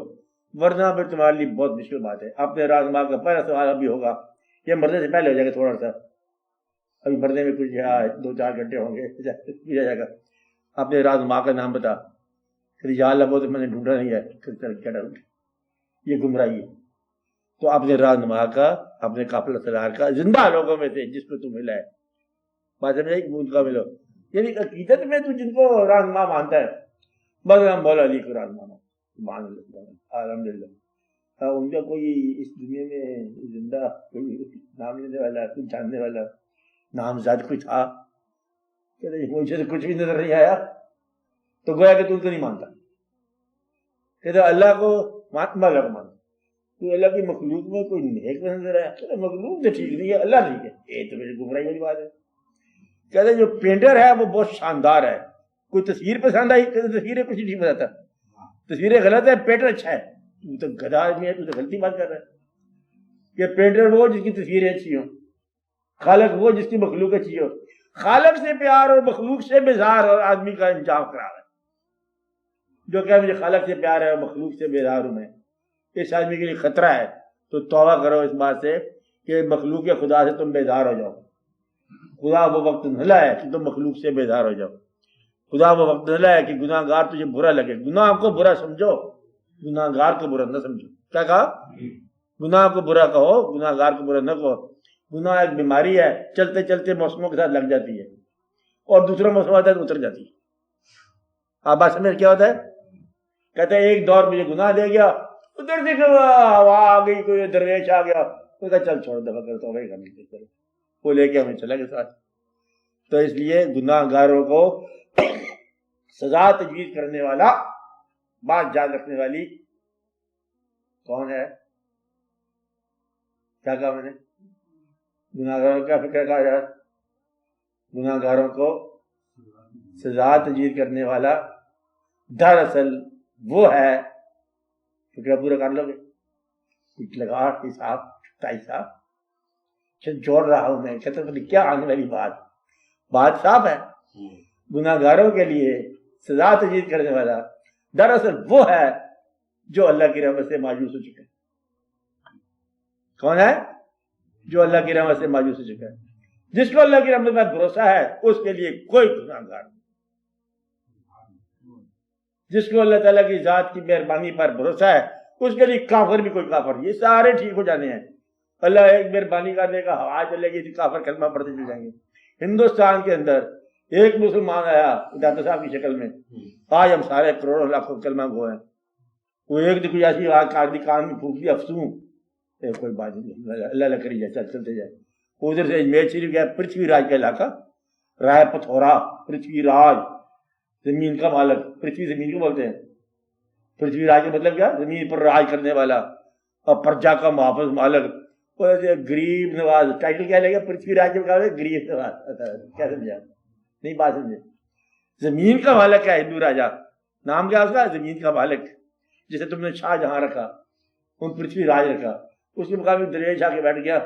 ورنہ پھر تمہارے لیے بہت مشکل بات ہے۔ اپنے رازما کا پہلا سوال ابھی ہوگا، یہ مرنے سے پہلے ہو جائے گا تھوڑا سا، ابھی مرنے میں کچھ 2-4 گھنٹے ہوں گے، پوچھا جائے گا اپنے رازما کا نام بتا، پھر یا اللہ وہ تو میں نے ڈھونڈا نہیں ہے، پھر یہ گمراہی ہے۔ تو اپنے رازما کا، اپنے قافلہ سالار کا، زندہ لوگوں میں سے جس کو تم ملا ہے، بات سمجھے، ان کا ملو، یعنی عقیدت میں تو جن کو رازما مانتا ہے، مثلا مولا علی کو رازما مانتا، سبحان اللہ، الحمدللہ، ان کا کوئی اس دنیا میں زندہ کوئی نام لینے والا، کوئی جاننے والا نامزد کوئی تھا؟ کہ مجھے تو کچھ بھی نظر نہیں آیا، تو گویا کہ تم تو نہیں مانتا، کہ اللہ کو اللہ کو مانتا، کوئی اللہ کی مخلوق میں کوئی نیک نظر آیا، کہ مخلوق تو ٹھیک نہیں ہے، اللہ ٹھیک ہے، یہ تو میری گمراہی والی بات ہے۔ کہتے جو پینٹر ہے وہ بہت شاندار ہے، کوئی تصویر پسند آئی، کہتے تصویریں کچھ نہیں بتاتا، تصویریں غلط ہے، پینٹر اچھا ہے، تو تو گدھا آدمی ہے، تو تو غلطی بات کر رہا ہے۔ کہ پینٹر وہ جس کی تصویریں اچھی ہوں، خالق وہ جس کی مخلوق اچھی ہو۔ خالق سے پیار اور مخلوق سے بیزار اور آدمی کا انجام خراب ہے۔ جو کہ مجھے خالق سے پیار ہے اور مخلوق سے بیزار ہوں میں، اس آدمی کے لیے خطرہ ہے۔ تو توبہ کرو اس بات سے کہ مخلوق کے خدا سے تم بیزار ہو جاؤ۔ خدا وہ وقت نہ لائے کہ تم مخلوق سے بیزار ہو جاؤ، خدا وہ وقت نہ لائے کہ گناہ گار تجھے برا لگے۔ گناہ کو برا سمجھو، گناہ گار کو برا نہ سمجھو۔ کیا کہا؟ گناہ کو برا کہو، گناہ گار کو برا نہ کہو۔ گناہ ایک بیماری ہے، چلتے چلتے موسموں کے ساتھ لگ جاتی ہے، اور دوسرا موسم آتا ہے تو اتر جاتی ہے۔ آپ بات سمجھ کیا ہوتا ہے؟ کہتے ہیں ایک دور مجھے گناہ دے گیا، ادھر سے آ گئی کوئی درویش آ گیا، تو کہا چل چھوڑ دفعہ کرتا ہوں، کرو، وہ لے کے ہمیں چلا کے ساتھ۔ تو اس لیے گناہ گاروں کو سزا تجویز کرنے والا، بات یاد رکھنے والی کون ہے؟ کیا کہا میں نے؟ گناہ گاروں کا فکر کہا جائے، گناہ گاروں کو سزا تجویز کرنے والا دراصل وہ ہے، فکر پورا کر لو گے، کچھ لگا حساب تائی صاحب جوڑ رہا ہوں میں، کہتے ہیں کیا آنے والی بات صاف ہے، گناہگاروں کے لیے سزا تجویز کرنے والا دراصل وہ ہے جو اللہ کی رحمت سے مایوس ہو چکا ہے۔ کون ہے؟ جو اللہ کی رحمت سے مایوس ہو چکا ہے۔ جس کو اللہ کی رحمت میں بھروسہ ہے اس کے لیے کوئی گناہگار نہیں، جس کو اللہ تعالیٰ کی ذات کی مہربانی پر بھروسہ ہے اس کے لیے کافر بھی کوئی کافر نہیں، یہ سارے ٹھیک ہو جانے ہیں، اللہ ایک مہربانی کر دے گا، ہوا چلے گی، کافر کلمہ پڑھتے چل جائیں گے۔ ہندوستان کے اندر ایک مسلمان آیا ڈاکٹر صاحب کی شکل میں، آج ہم سارے کروڑوں لاکھوں کلمہ گو ہیں، وہ ایک دن کوئی ایسی آدمی کان میں پھونک دی افسوں، کوئی بات نہیں، اللہ کری جائے، چلتے جائے۔ ادھر سے اجمیر شریف گیا، پرتھوی راج کا علاقہ، رائے پتھورا، پرتھوی راج زمین کا مالک، پرتھوی زمین کو بولتے ہیں، پرتھوی راج کا مطلب کیا؟ زمین پر راج کرنے والا اور پرجا کا محافظ مالک، غریب نواز، ٹائٹل کیا لے گا پرتھوی راج کے مقابلے غریب نواز، کیا سمجھا؟ نہیں بات سمجھے؟ زمین کا مالک ہے ہندو راجا، نام کیا اس کا؟ زمین کا مالک، جسے تم نے شاہ جہاں رکھا، ان پرتھوی راج رکھا، اس کے مقابلے درویش آ کے بیٹھ گیا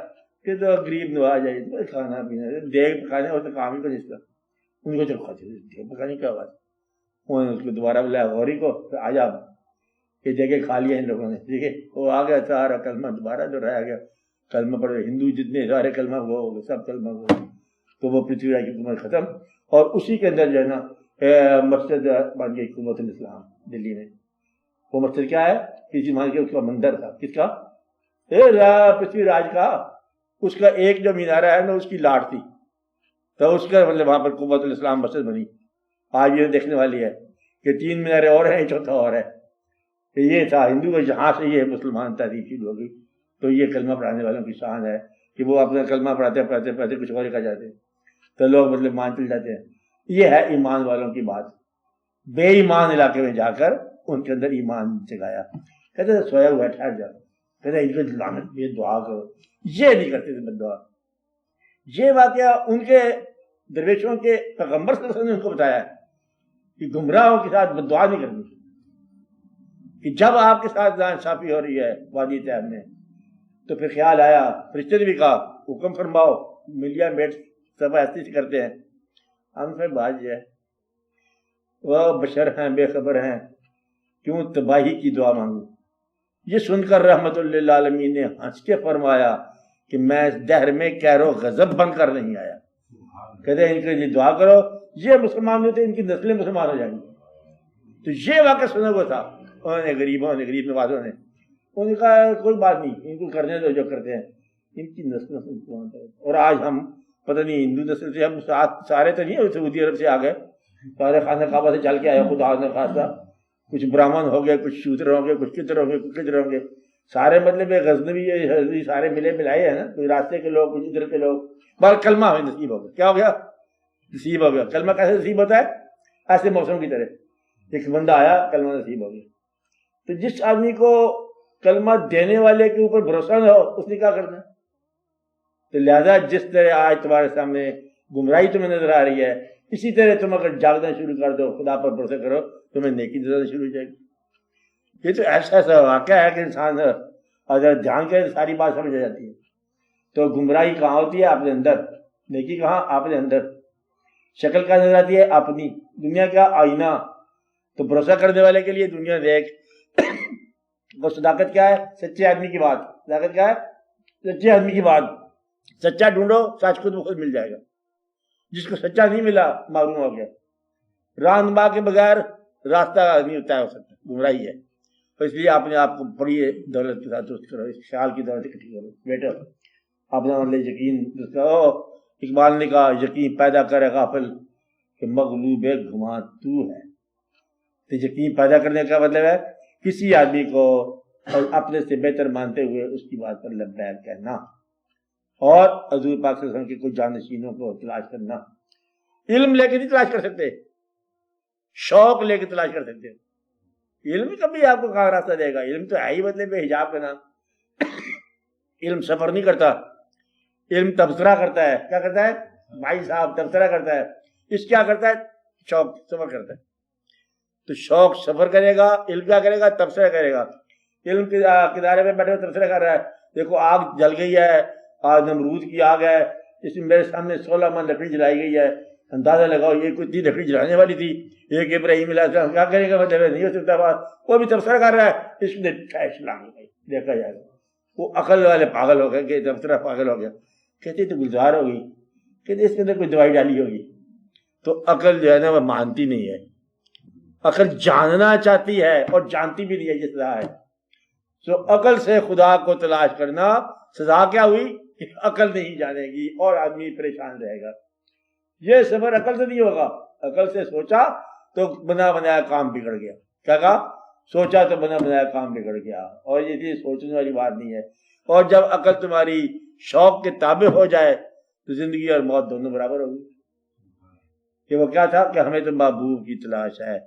کہ تو غریب نواز ہے، کھانا پینا دیگ پکانے اور تو کام ہی کو جس کا، ان کو چلو کھاتے دیگ پکانے کیا بات، انہوں نے اس کو دوبارہ بلایا غوری کو، آ جا یہ دیکھے کھا لیا ان لوگوں نے، ٹھیک ہے، وہ آ گیا سارا کلمہ دوبارہ دہرایا گیا، کلمہ پڑھ ہندو جتنے سارے کلمہ وہ سب کلمہ وہ، تو وہ پرتھوی راج کی حکومت ختم، اور اسی کے اندر جو ہے نا مسجد بن گئی قوت الاسلام دلی میں۔ وہ مسجد کیا ہے؟ کسی مان کے اس کا مندر تھا، کس کا؟ پرتھوی راج کا، اس کا ایک جو مینارہ ہے نا اس کی لاٹ تھی، تو اس کا مطلب وہاں پر قوت الاسلام مسجد بنی، آج یہ دیکھنے والی ہے کہ 3 مینارے اور ہیں، چوتھا اور ہے، کہ یہ تھا ہندو کا، جہاں سے یہ مسلمان تحریک شروع ہو گئی۔ تو یہ کلمہ پڑھانے والوں کی شان ہے کہ وہ اپنا کلمہ پڑھاتے پڑھتے کچھ اور کہا جاتے ہیں تو لوگ مطلب مان چل جاتے ہیں۔ یہ ہے ایمان والوں کی بات۔ بے ایمان علاقے میں جا کر ان کے اندر ایمان جگایا، کہتے ہیں سویا ہوا ٹھہر جا، کہتے ہیں ان کو لعنت، یہ دعا کرو، یہ نہیں کرتے تھے دعا۔ یہ واقعہ ان کے درویشوں کے پیغمبر صلی اللہ علیہ وسلم نے ان کو بتایا ہے کہ گمراہوں کے ساتھ بدعا نہیں کرنی، کہ جب آپ کے ساتھ ناانصافی ہو رہی ہے وادی طیب میں تو پھر خیال آیا، فرشتے نے بھی کہا حکم فرماؤ، ملیا میٹ سب ایسی سے کرتے ہیں، ہم سے بات یہ ہے وہ بشر ہیں، بے خبر ہیں، کیوں تباہی کی دعا مانگوں۔ یہ سن کر رحمت للعالمین نے ہنس کے فرمایا کہ میں اس دہر میں کہر و غضب بن کر نہیں آیا، کہتے ہیں ان کے لیے دعا کرو، یہ مسلمان نہیں ہوتے ان کی نسلیں مسلمان ہو جائیں گی۔ تو یہ واقعہ سنا ہوا تھا انہوں نے، غریبوں نے، غریب نوازوں نے، انہوں نے کہا کوئی بات نہیں، ان کو کرنے دو جو کرتے ہیں، ان کی نسلوں سے مسلمان کرو۔ اور آج ہم پتہ نہیں ہندو نسل سے ہم سارے تو نہیں سعودی عرب سے آ گئے، سارے خانہ کعبہ سے چل کے آئے، خدا نے خاصا، کچھ برہمن ہو گئے، کچھ شودر ہو گئے، کچھ کدھر ہو گئے، کچھ کدھر ہوں گے، سارے مطلب غزنوی سارے ملے ملائے ہیں نا، کوئی راستے کے لوگ، کچھ ادھر کے لوگ، بار کلمہ ہمیں نصیب ہو گیا۔ کیا ہو گیا؟ نصیب ہو گیا۔ کلمہ کیسے نصیب ہوتا ہے؟ ایسے موسم کی طرح ایک بندہ آیا، کلمہ نصیب ہو گیا۔ تو جس آدمی کو کلمہ دینے والے کے اوپر بھروسہ نہ ہو اس نے کیا کرنا ہے؟ تو لہذا جس طرح آج تمہارے سامنے گمراہی تمہیں نظر آ رہی ہے، اسی طرح تم اگر جاگنا شروع کر دو، خدا پر بھروسہ کرو، تمہیں نیکی نظر شروع ہو جائے گی۔ یہ تو ایسا واقعہ ہے کہ انسان اگر دھیان کرے تو ساری بات سمجھ آ جاتی ہے۔ تو گمراہی کہاں ہوتی ہے؟ اپنے اندر، نیکی کہاں؟ اپنے اندر۔ شکل کہاں نظر آتی ہے؟ اپنی۔ دنیا کا آئینہ، تو بھروسہ کرنے والے کے لیے دنیا دیکھ، اور صداقت کیا ہے؟ سچے آدمی کی بات۔ صداقت کیا ہے؟ سچے آدمی کی بات۔ سچا ڈھونڈو، سچ خود بخود مل جائے گا۔ جس کو سچا نہیں ملا معلوم ہو گیا۔ رہنما کے بغیر راستہ نہیں طے ہو سکتا، گمراہی ہے۔ تو اس لیے اپنے آپ کو بڑی دولت کے ساتھ درست کرو، اس خیال کی دولت اکٹھی کرو، بیٹا اپنا مطلب یقین درست کرو۔ اقبال نے کہا یقین پیدا کرے غافل کہ مغلوب گھما تو ہے۔ تو یقین پیدا کرنے کا مطلب ہے کسی آدمی کو اپنے سے بہتر مانتے ہوئے اس کی بات پر لبیک کہنا، اور حضور پاک صلی اللہ علیہ وسلم کے کچھ جانشینوں کو تلاش کرنا۔ علم لے کے نہیں تلاش کر سکتے، شوق لے کے تلاش کر سکتے۔ علم کبھی آپ کو کہاں راستہ دے گا؟ علم تو ہے ہی مطلب حجاب کا نام۔ علم سفر نہیں کرتا، علم تبصرہ کرتا ہے۔ کیا کرتا ہے بھائی صاحب؟ تبصرہ کرتا ہے۔ اس کیا کرتا ہے؟ شوق، سفر کرتا ہے۔ تو شوق سفر کرے گا، علم کیا کرے گا؟ تبصرہ کرے گا. علم کے کنارے پہ بیٹھے ہوئے تبصرہ کر رہا ہے، دیکھو آگ جل گئی ہے، آج نمرود کی آگ ہے، اس میں میرے سامنے 16 من لکڑی جلائی گئی ہے، اندازہ لگاؤ یہ کوئی 3 لکڑی جلانے والی تھی. ایک ابراہیم علیہ السلام کیا کرے گا؟ مطلب نہیں ہو سکتا بات. وہ بھی تبصرہ کر رہا ہے، اس میں اسلام دیکھا جائے گا. وہ عقل والے پاگل ہو گئے کہ تبصرہ پاگل ہو گیا. کہتے تو گلزار ہوگی، کہتے اس کے اندر کوئی دوائی ڈالی ہوگی. تو عقل جو ہے نا وہ مانتی نہیں ہے، عقل جاننا چاہتی ہے اور جانتی بھی نہیں ہے یہ سزا ہے. تو عقل سے خدا کو تلاش کرنا، سزا کیا ہوئی؟ کہ عقل نہیں جانے گی اور آدمی پریشان رہے گا. یہ سفر عقل سے نہیں ہوگا. عقل سے سوچا تو بنا بنایا کام بگڑ گیا. کیا کہا؟ سوچا تو بنا بنایا کام بگڑ گیا. اور یہ چیز سوچنے والی بات نہیں ہے. اور جب عقل تمہاری شوق کے تابع ہو جائے تو زندگی اور موت دونوں برابر ہوگی. کہ وہ کیا تھا کہ ہمیں تو محبوب کی تلاش ہے،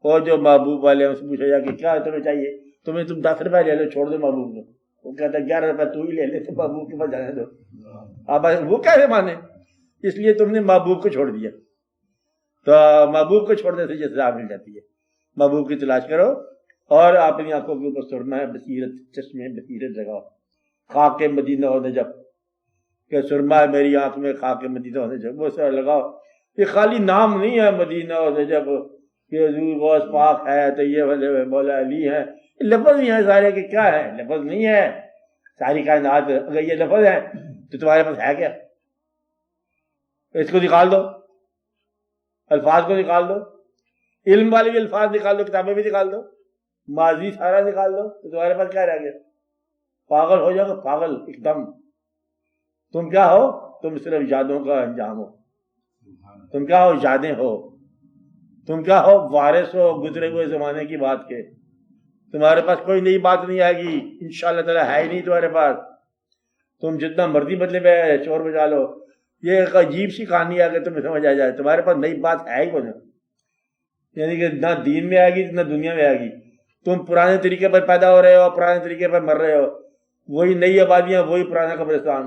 اور جو محبوب والے ہیں اس سے پوچھا جائے کہ کیا تمہیں چاہیے؟ تم 10 روپے لے لو، چھوڑ دو محبوب کو. وہ کہتا ہے 11 روپے تو ہی لے لے، تو محبوب کے پاس جانے دو. اب وہ کیسے مانے؟ اس لیے تم نے محبوب کو چھوڑ دیا. تو محبوب کو چھوڑنے سے یہ سزا مل جاتی ہے. محبوب کی تلاش کرو اور اپنی آنکھوں کے اوپر سرما بصیرت، چشمے بصیرت لگاؤ. خاک مدینہ و نجف، کہ سرما میری آنکھ میں، خاک مدینہ و نجف، وہ سر لگاؤ. یہ خالی نام نہیں ہے مدینہ و نجف کہ حضور غوث پاک ہے تو یہ والے مولا علی ہیں. لفظ نہیں ہے سارے کہ کیا ہے؟ لفظ نہیں ہے ساری کائنات. اگر یہ لفظ ہے تو تمہارے پاس ہے کیا؟ اس کو نکال دو، الفاظ کو نکال دو. علم والے بھی الفاظ نکال دو، کتابیں بھی نکال دو، ماضی سارا نکال دو، تو تمہارے پاس کیا رہ گیا؟ پاگل ہو جاؤ گے، پاگل ایک دم. تم کیا ہو؟ تم صرف یادوں کا انجام ہو. تم کیا ہو؟ یادیں ہو. تم کیا ہو؟ وارث ہو گزرے ہوئے زمانے کی بات کے. تمہارے پاس کوئی نئی بات نہیں آئے گی انشاءاللہ تعالیٰ، ہے ہی نہیں تمہارے پاس. تم جتنا مرضی بدلے میں شور بجا لو. یہ ایک عجیب سی کہانی ہے کہ تمہیں سمجھ آ جائے، تمہارے پاس نئی بات ہے ہی کون. یعنی کہ نہ دین میں آئے گی نہ دنیا میں آئے گی. تم پرانے طریقے پر پیدا ہو رہے ہو، پرانے طریقے پر مر رہے ہو. وہی نئی آبادیاں، وہی پرانا قبرستان.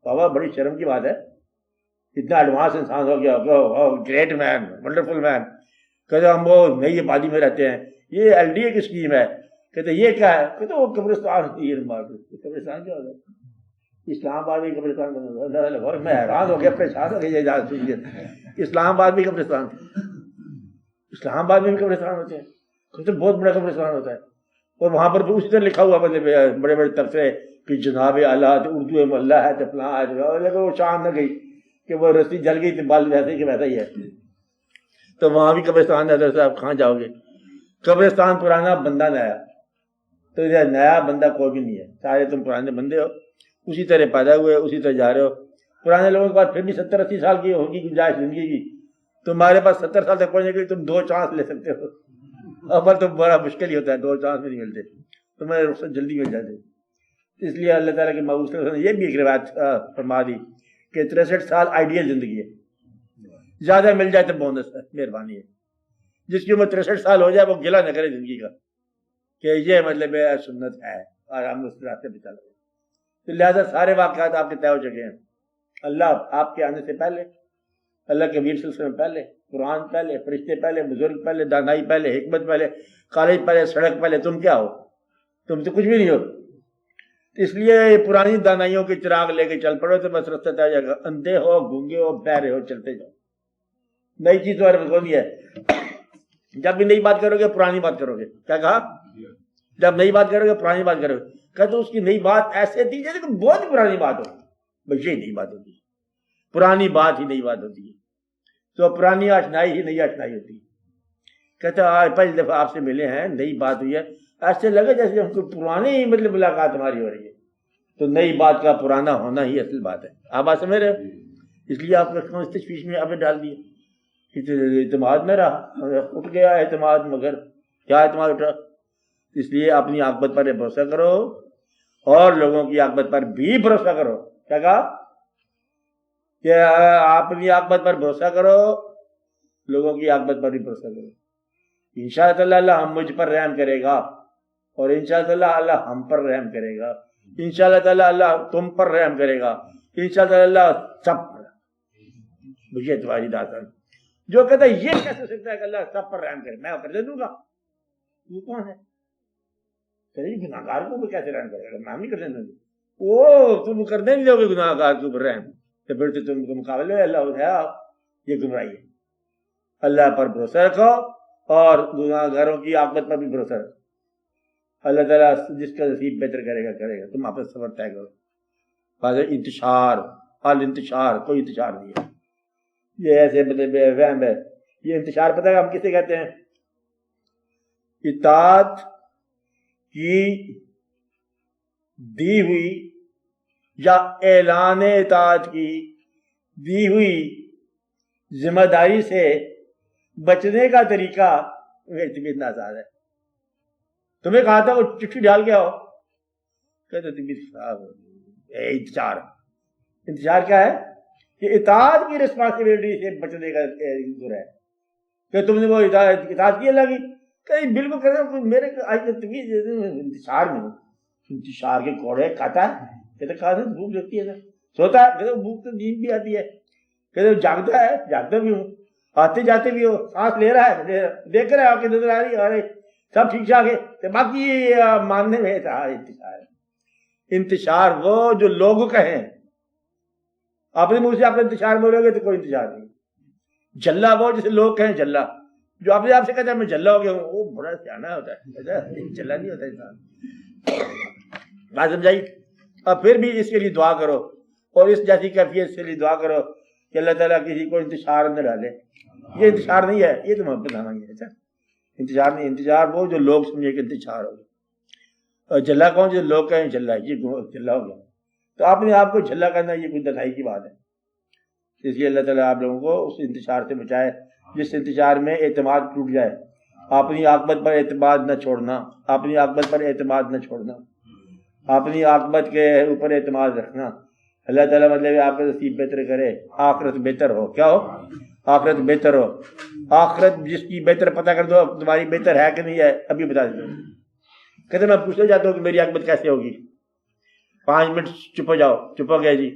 بابا بڑی شرم کی بات ہے. اتنا ایڈوانس انسان ہو گیا، گریٹ مین، ونڈرفل مین. کہتے ہم وہ نئی آبادی میں رہتے ہیں، یہ LDA کی اسکیم ہے. کہتے یہ کیا ہے؟ کہتے وہ قبرستان. قبرستان کیا ہوگا؟ اسلام آباد میں قبرستان بنا. میں حیران ہو گیا، پریشان ہو گیا. اسلام آباد میں قبرستان، اسلام آباد میں بھی قبرستان ہوتے ہیں. کہتے بہت بڑا قبرستان ہوتا ہے. اور وہاں پر اسی طرح لکھا ہوا مطلب بڑے بڑے تبصرے کہ جناب اعلیٰ اردو میں اللہ ہے تو فلاں ہے. وہ شان نہ گئی کہ وہ رسی جل گئی تو بال ویسے کہ ویسا ہی ہے. تو وہاں بھی قبرستان ہے. صاحب کہاں جاؤ گے؟ قبرستان پرانا، بندہ نیا. تو یہ نیا بندہ کوئی بھی نہیں ہے، سارے تم پرانے بندے ہو، اسی طرح پیدا ہوئے، اسی طرح جا رہے ہو. پرانے لوگوں کے بعد پھر بھی 70-80 سال کی ہوگی گنجائش زندگی کی. تمہارے پاس 70 سال تک پہنچنے کے لیے تم 2 چانس لے سکتے ہو. اول تو بڑا مشکل ہی ہوتا ہے، 2 چانس میں نہیں ملتے، تمہیں رخصت جلدی مل جاتے. اس لیے اللہ تعالیٰ کے محبوب صلی اللہ علیہ وسلم نے یہ بھی ایک روایت فرما دی کہ 63 سال آئیڈیل زندگی ہے. زیادہ مل جائے تو بونس ہے، مہربانی ہے. جس کی عمر 63 سال ہو جائے وہ گلا نہ کرے زندگی کا کہ یہ مطلب سنت ہے اور ہم اس راستے پہ چل رہے ہیں. تو لہٰذا سارے واقعات آپ کے طے ہو چکے ہیں. اللہ آپ کے آنے سے پہلے، اللہ کے ویر صلی اللہ علیہ وسلم پہلے، قرآن پہلے، فرشتے پہلے، بزرگ پہلے، دانائی پہلے، حکمت پہلے، کالج پہلے، سڑک پہلے. تم کیا ہو؟ تم تو کچھ بھی نہیں ہو. اس لیے پرانی دانائیوں کے چراغ لے کے چل پڑو تو بس رستہ طے ہو جائے گا. اندھے ہو، گونگے ہو، بہرے ہو، چلتے جاؤ. نئی چیز تمہارے پاس کون ہے؟ جب بھی نئی بات کرو گے پرانی بات کرو گے. کیا کہا؟ جب نئی بات کرو گے پرانی بات کرو گے. کہتے اس کی نئی بات ایسے تھی جیسے کہ بہت پرانی بات ہو. بس یہی نئی بات ہوتی ہے، پرانی بات ہی نئی بات ہوتی ہے. تو پرانی آشنائی ہی نئی آشنائی ہوتی ہے. کہتے آج پہلی دفعہ آپ سے ملے ہیں، نئی بات ہوئی ہے، ایسے لگے جیسے ہم کو پرانی ہی مطلب ملاقات ہماری ہو رہی ہے. تو نئی بات کا پرانا ہونا ہی اصل بات ہے. آپ بات سمجھ رہے ہو؟ اس لیے آپ کو اس تشویش میں آپ نے ڈال دیے. اعتماد میں رہا، اٹھ گیا اعتماد، مگر کیا اعتماد اٹھا؟ اس لیے اپنی عاقبت پر بھروسہ کرو اور لوگوں کی عاقبت پر بھی بھروسہ کرو. کیا کہا؟ کہ آپ اپنی عاقبت پر بھروسہ کرو، لوگوں کی عاقبت پر بھی بھروسہ کرو. انشاءاللہ اللہ ہم مجھ پر رحم کرے گا، اور انشاءاللہ اللہ ہم پر رحم کرے گا. انشاءاللہ اللہ تم پر رحم کرے گا. انشاءاللہ اللہ سب پر. مجھے تمہاری داستان جو کہتا ہے یہ کیسے سکتا ہے کہ اللہ سب پر رحم کرے، میں کر دے دوں گا، وہ کون ہے؟ گناہ گار کو بھی کیسے رحم کرے گا؟ میں نہیں کر دیں گے، وہ تم کر دیں گے گناہ گار کے اوپر رحم، تو پھر تو تم کے مقابلے میں اللہ ہے، یہ گمراہی ہے۔ اللہ پر بھروسہ رکھو اور گناہ گاروں کی عاقبت پر بھی بھروسہ رکھو۔ اللہ تعالیٰ جس کا نصیب بہتر کرے گا، تم آپ صبر طے کرو۔ انتشار، انتشار کوئی انتشار نہیں ہے، یہ ایسے بے وہم ہے۔ یہ انتشار پتہ ہے ہم کسے کہتے ہیں؟ اطاعت کی دی ہوئی یا اعلان اطاعت کی دی ہوئی ذمہ داری سے بچنے کا طریقہ میرے سے اتنا آسان ہے۔ تمہیں کہا تھا وہ چٹھی ڈال کے آؤ، کہتے انتشار۔ انتشار کیا ہے؟ کہ اطاعت کی رسپانسبلٹی سے بچنے کا ذرا ہے کہ تم نے وہ اطاعت کی اللہ کی، کہیں بالکل کہتے میرے انتشار میں انتشار کے کوڑے کھاتا ہے، کہتے کھاتے بھوک لگتی ہے، سوتا ہے کہتے بھوک تو نیند بھی آتی ہے، کہتے جاگتا ہے جاگتا بھی ہوں، آتے جاتے بھی ہو، سانس لے رہا ہے، دیکھ رہا ہے آپ کی نظر آ رہی ہے، سب ٹھیک ٹھاک ہے، باقی ماننے میں انتشار ہے۔ انتشار وہ جو لوگ کہیں، اپنے منہ سے آپ انتشار بولو گے تو کوئی انتشار نہیں۔ جلا وہ جسے لوگ کہیں جلا، جو اپنے آپ سے کہتا ہے میں جلا ہو گیا ہوں، وہ بڑا سیانا ہوتا ہے، جلا نہیں ہوتا انسان۔ بات سمجھائی؟ اور پھر بھی اس کے لیے دعا کرو، اور اس جیسی کیفیت کے لیے دعا کرو کہ اللہ تعالیٰ کسی کو انتشار نہ ڈالے۔ یہ انتشار نہیں ہے، یہ تو محبت آنا ہی ہے۔ انتشار نہیں، انتشار وہ جو لوگ سمجھے کہ انتشار ہوگا، اور جلا کون؟ جو لوگ کہیں جلا، یہ جلا ہو گیا۔ تو آپ نے آپ کو جھلا کرنا یہ کوئی دکھائی کی بات ہے۔ اس لیے اللہ تعالیٰ آپ لوگوں کو اس انتشار سے بچائے جس انتشار میں اعتماد ٹوٹ جائے۔ اپنی عاقبت پر اعتماد نہ چھوڑنا، اپنی عاقبت پر اعتماد نہ چھوڑنا، اپنی عاقبت کے اوپر اعتماد رکھنا۔ اللہ تعالیٰ مطلب آپ کا نصیب بہتر کرے، آخرت بہتر ہو۔ کیا ہو؟ آخرت بہتر ہو۔ آخرت جس کی بہتر پتہ کر دو تمہاری بہتر ہے کہ نہیں ہے، ابھی بتا دو۔ کہتے میں پوچھنا چاہتا ہوں کہ میری عاقبت کیسے ہوگی؟ 5 منٹ چپ ہو جاؤ، چپ ہو گیا جی،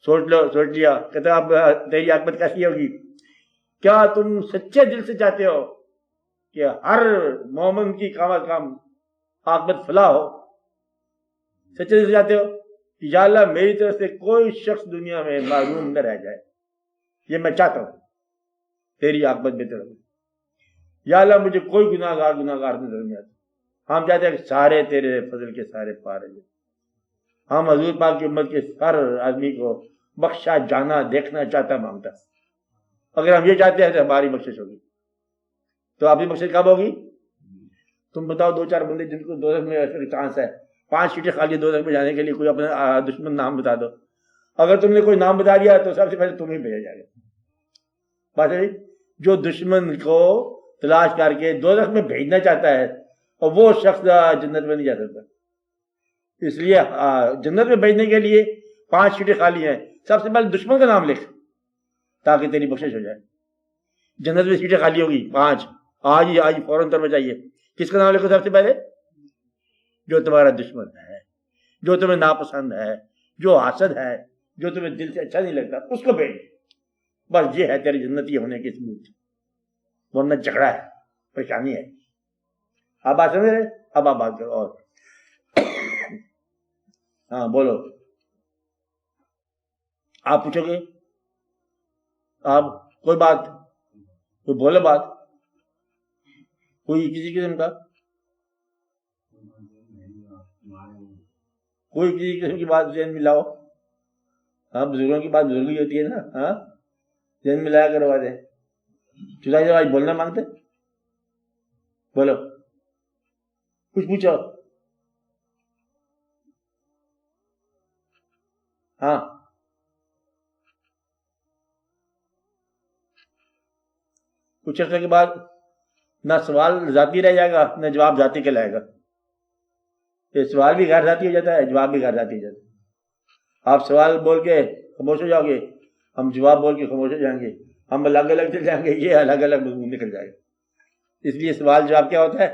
سوچ لو، سوچ لیا۔ کہتے اب تیری عاقبت کیسی ہوگی؟ کیا تم سچے دل سے چاہتے ہو کہ ہر مومن کی کم از کم عاقبت فلاح ہو؟ سچے دل سے چاہتے ہو کہ یا اللہ میری طرف سے کوئی شخص دنیا میں معلوم نہ رہ جائے، یہ میں چاہتا ہوں، تیری عاقبت بہتر ہو۔ یا اللہ مجھے کوئی گناہ گار نظر نہیں آتا۔ ہم چاہتے ہیں کہ سارے تیرے فضل کے سارے پارے، ہم حضور پاک کی امت کے ہر آدمی کو بخشا جانا دیکھنا چاہتا مانگتا۔ اگر ہم یہ چاہتے ہیں تو ہماری بخشش ہوگی۔ تو آپ کی بخشش کب ہوگی؟ تم بتاؤ 2-4 بندے جن کو دوزخ میں چانس ہے، 5 سیٹیں خالی دوزخ میں جانے کے لیے، کوئی اپنا دشمن نام بتا دو۔ اگر تم نے کوئی نام بتا دیا تو سب سے پہلے تم ہی بھیجا جائے گا۔ بات ہے جو دشمن کو تلاش کر کے دوزخ میں بھیجنا چاہتا ہے، اور وہ شخص جنت میں نہیں جا سکتا۔ اس لیے جنت میں بھیجنے کے لیے 5 سیٹیں خالی ہیں، سب سے پہلے دشمن کا نام لکھ تاکہ تیری بخشش ہو جائے۔ جنت میں سیٹیں خالی ہوگی 5، آج فوراً طور پر چاہیے۔ کس کا نام لکھو سب سے پہلے؟ جو تمہارا دشمن ہے، جو تمہیں ناپسند ہے، جو حاسد ہے، جو تمہیں دل سے اچھا نہیں لگتا، اس کو بھیج۔ بس یہ ہے تیری جنتی ہونے کی ثبوت، ورنہ جھگڑا ہے، پریشانی ہے۔ آپ بات سمجھ رہے؟ اب آپ بات کرو اور ہاں بولو، آپ پوچھو گے؟ آپ کوئی بات، کوئی بولو بات، کوئی کسی قسم کا، کوئی کسی قسم کی بات ذہن میں لاؤ۔ ہاں بزرگوں کی بات بزرگی ہوتی ہے نا، ہاں ذہن میں لایا کرو باتیں۔ چودھری صاحب آج بولنا مانگتے؟ بولو، کچھ پوچھو۔ ہاں کچھ عرصے کے بعد نہ سوال ذاتی رہ جائے گا، نہ جواب ذاتی کہلائے گا۔ یہ سوال بھی غیر ذاتی ہو جاتا ہے، جواب بھی غیر ذاتی ہو جاتا ہے۔ آپ سوال بول کے خاموش ہو جاؤ گے، ہم جواب بول کے خاموش ہو جائیں گے، ہم الگ الگ چل جائیں گے، یہ الگ الگ مضمون نکل جائے گا۔ اس لیے سوال جواب کیا ہوتا ہے؟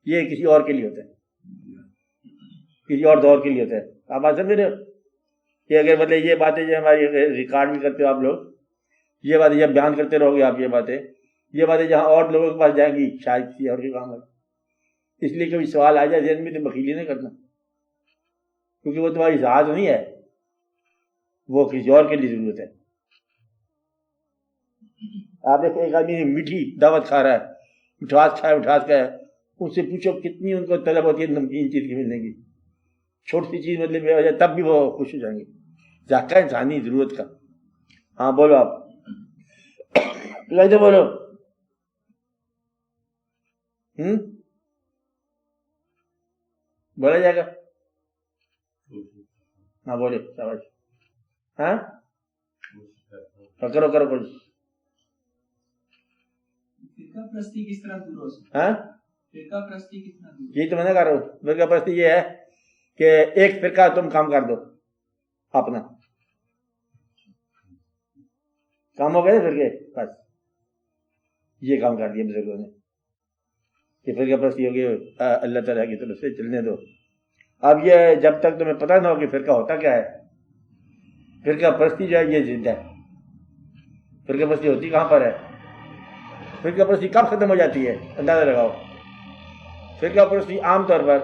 یہ کسی اور کے لیے ہوتا ہے، کسی اور دور کے لیے ہوتا ہے۔ آپ بات سمجھ رہے ہو کہ اگر مطلب یہ باتیں جو ہماری ریکارڈ بھی کرتے ہو آپ لوگ، یہ باتیں جب بیان کرتے رہو گے آپ، یہ باتیں جہاں اور لوگوں کے پاس جائیں گی شاید کسی اور کے کام ہے. اس لیے کبھی سوال آ جائے ذہن میں تو بخیلی نہیں کرنا، کیونکہ وہ تمہاری ذات نہیں ہے، وہ کسی اور کے لیے ضرورت ہے. آپ دیکھو ایک آدمی میٹھی دعوت کھا رہا ہے، مٹھاس کھائے، ان سے پوچھو کتنی ان کو طلب ہوتی ہے نمکین چیز کی ملنے کی، چھوٹی سی چیز مطلب یہ ہو جائے تب بھی وہ خوش ہو جائیں گے. ذائقہ انسانی ضرورت کا. ہاں بولو آپ، بولو. بولا جائے گا. ہاں بولے شاباش. ہاں کرو کچھ. فرقہ پرستی کس طرح دور ہو سکتا ہے؟ فرقہ پرستی کس طرح دور؟ یہی تو میں نے کہا رہا ہوں. فرقہ پرستی یہ ہے کہ ایک فرقہ تم کام کر دو اپنا، کام ہو گئے فرقے، بس یہ کام کر دیا بزرگوں نے کہ فرقہ پرستی ہوگی اللہ تعالیٰ کی طرف سے چلنے دو. اب یہ جب تک تمہیں پتہ نہ ہو کہ فرقہ ہوتا کیا ہے، فرقہ پرستی جو ہے یہ زندہ ہے. فرقہ پرستی ہوتی کہاں پر ہے؟ فرقہ پرستی کب ختم ہو جاتی ہے اندازہ لگاؤ. فرقہ پرستی عام طور پر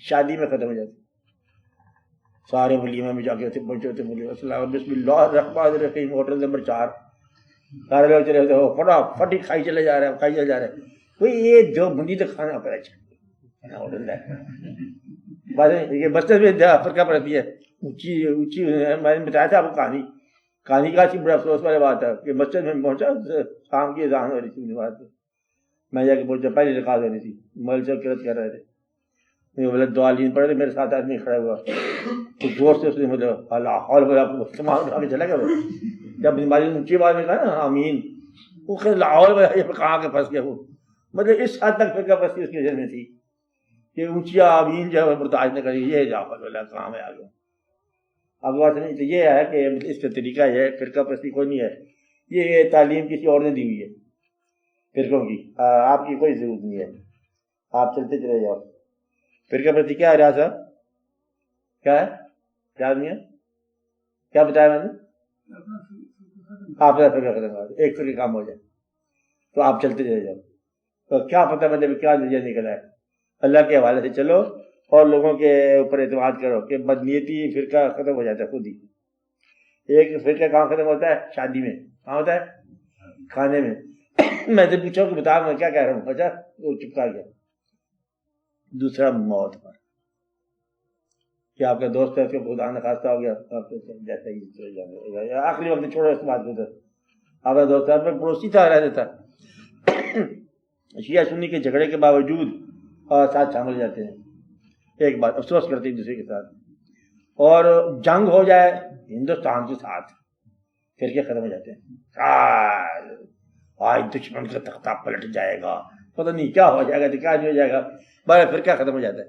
شادی میں ختم ہو جاتی ہے. سارے ولیمہ میں جا کے پہنچے ہوتے بسم اللہ الرحمن الرحیم، ہوٹل نمبر 4، سارے لوگ چلے ہوتے ہو فٹافٹ ہی کھائی چلے جا رہے ہیں. کوئی یہ جو بندی تو کھانا پر اچھا ہوٹل ہے. یہ مسجد میں فرقہ پرستی ہے اونچی. میں نے بتایا تھا آپ کو کہانی کا بڑا افسوس والی بات ہے کہ مسجد میں پہنچا، شام کی اذان ہو رہی تھی بات، میں جا کے پہنچا، پہلی رکعت ہو رہی تھی، مول سے قرات کر رہے تھے، بولے دعا لین پڑے تھے، میرے ساتھ آدمی کھڑا ہوا تو زور سے اس نے مطلب اللہ سامان اٹھا کے چلا گیا. جب بیماری اونچی آواز میں کہا نا آمین، وہ کہ لاہور کہاں کے پھنس گیا. وہ مطلب اس حد تک فرقہ پرستی اس کے ذہن میں تھی کہ اونچی آمین جو ہے برداشت نہ کری، یہ جا اللہ کہاں میں آ گیا. اب بات نہیں تو یہ ہے کہ اس کا طریقہ یہ ہے، فرقہ پرستی کوئی نہیں ہے، یہ تعلیم کسی اور نے دی ہوئی ہے فرقوں کی، آپ کی کوئی ضرورت نہیں ہے، آپ چلتے چلے جاؤ. فرقہ پرستی کیا ہے ریاض صاحب؟ کیا ہے؟ یاد نہیں ہے؟ کیا بتایا میں نے؟ آپ کا فرقہ ختم ہو جائے، ایک فرقہ کام ہو جائے تو آپ چلتے چلے جاؤ. تو کیا پتہ مطلب کیا نتیجہ نکلا ہے؟ اللہ کے حوالے سے چلو اور لوگوں کے اوپر اعتماد کرو کہ بدنیتی فرقہ ختم ہو جاتا ہے خود ہی. ایک فرقہ کہاں ختم ہوتا ہے؟ شادی میں. کہاں ہوتا ہے؟ کھانے میں. میں سے پوچھو کہ بتا میں کیا کہہ رہا ہوں، اچھا وہ چپکا گیا. دوسرا موت پر کہ آپ کا دوست ہے، اس کا خدا نخواستہ ہو گیا، جیسا ہی آخری وقت چھوڑو اس بات کو. آپ کا دوست آپ میں پڑوسی تھا، رہ دیتا، شیعہ سنی کے جھگڑے کے باوجود ساتھ شامل ہو جاتے ہیں، ایک بات افسوس کرتے ہیں دوسرے کے ساتھ. اور جنگ ہو جائے ہندوستان کے ساتھ فرقے ختم ہو جاتے ہیں. آج دشمن کا تختہ پلٹ جائے گا، پتہ نہیں کیا ہو جائے گا، کیا نہیں ہو جائے گا، بڑا فرقہ ختم ہو جاتا ہے.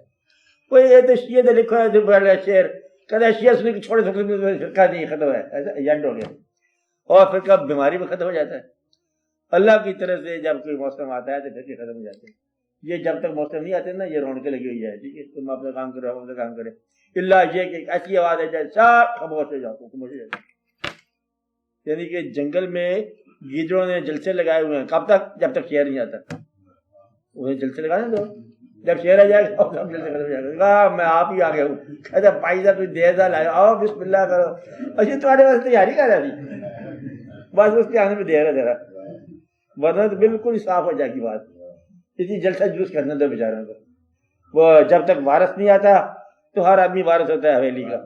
کوئی یہ تو شیعہ نے لکھا ہے شعر، کہتا شیعہ سنی کے چھوڑے فرقہ نہیں ختم ہے، ایسا ایجنٹ ہو گیا. اور فرقہ بیماری میں ختم ہو جاتا ہے. اللہ کی طرف سے جب کوئی موسم آتا ہے تو فرقے ختم ہو جاتے ہیں. یہ جب تک موسم نہیں آتے نا یہ رونقیں لگی ہوئی ہے، ٹھیک ہے، تم اپنا کام کرو، ہم اپنا کام کریں. اللہ یہ کہ ایسی آواز ہے جائے سب خاموش ہو جاؤ، خاموش ہو جاؤ. یعنی کہ جنگل میں گیدڑوں نے جلسے لگائے ہوئے ہیں، کب تک؟ جب تک شیر نہیں آتا. انہیں جلسے لگانے دو، جب شیر آ جائے گا سب جلسے ختم ہو جائے گا. میں آپ ہی آ گیا ہوں، کہتا بھائی صاحب کوئی دیر سے لائے آؤ بسم اللہ کرو. اچھا تمہارے پاس تیاری کر رہا تھی، بس اس کے آنے میں دیر ہے ذرا، ورنہ تو بالکل صاف ہو جائے گی بات. اسی جلسہ جلوس کرنے دو بیچاروں کو. وہ جب تک وارث نہیں آتا تو ہر آدمی وارث ہوتا ہے حویلی کا.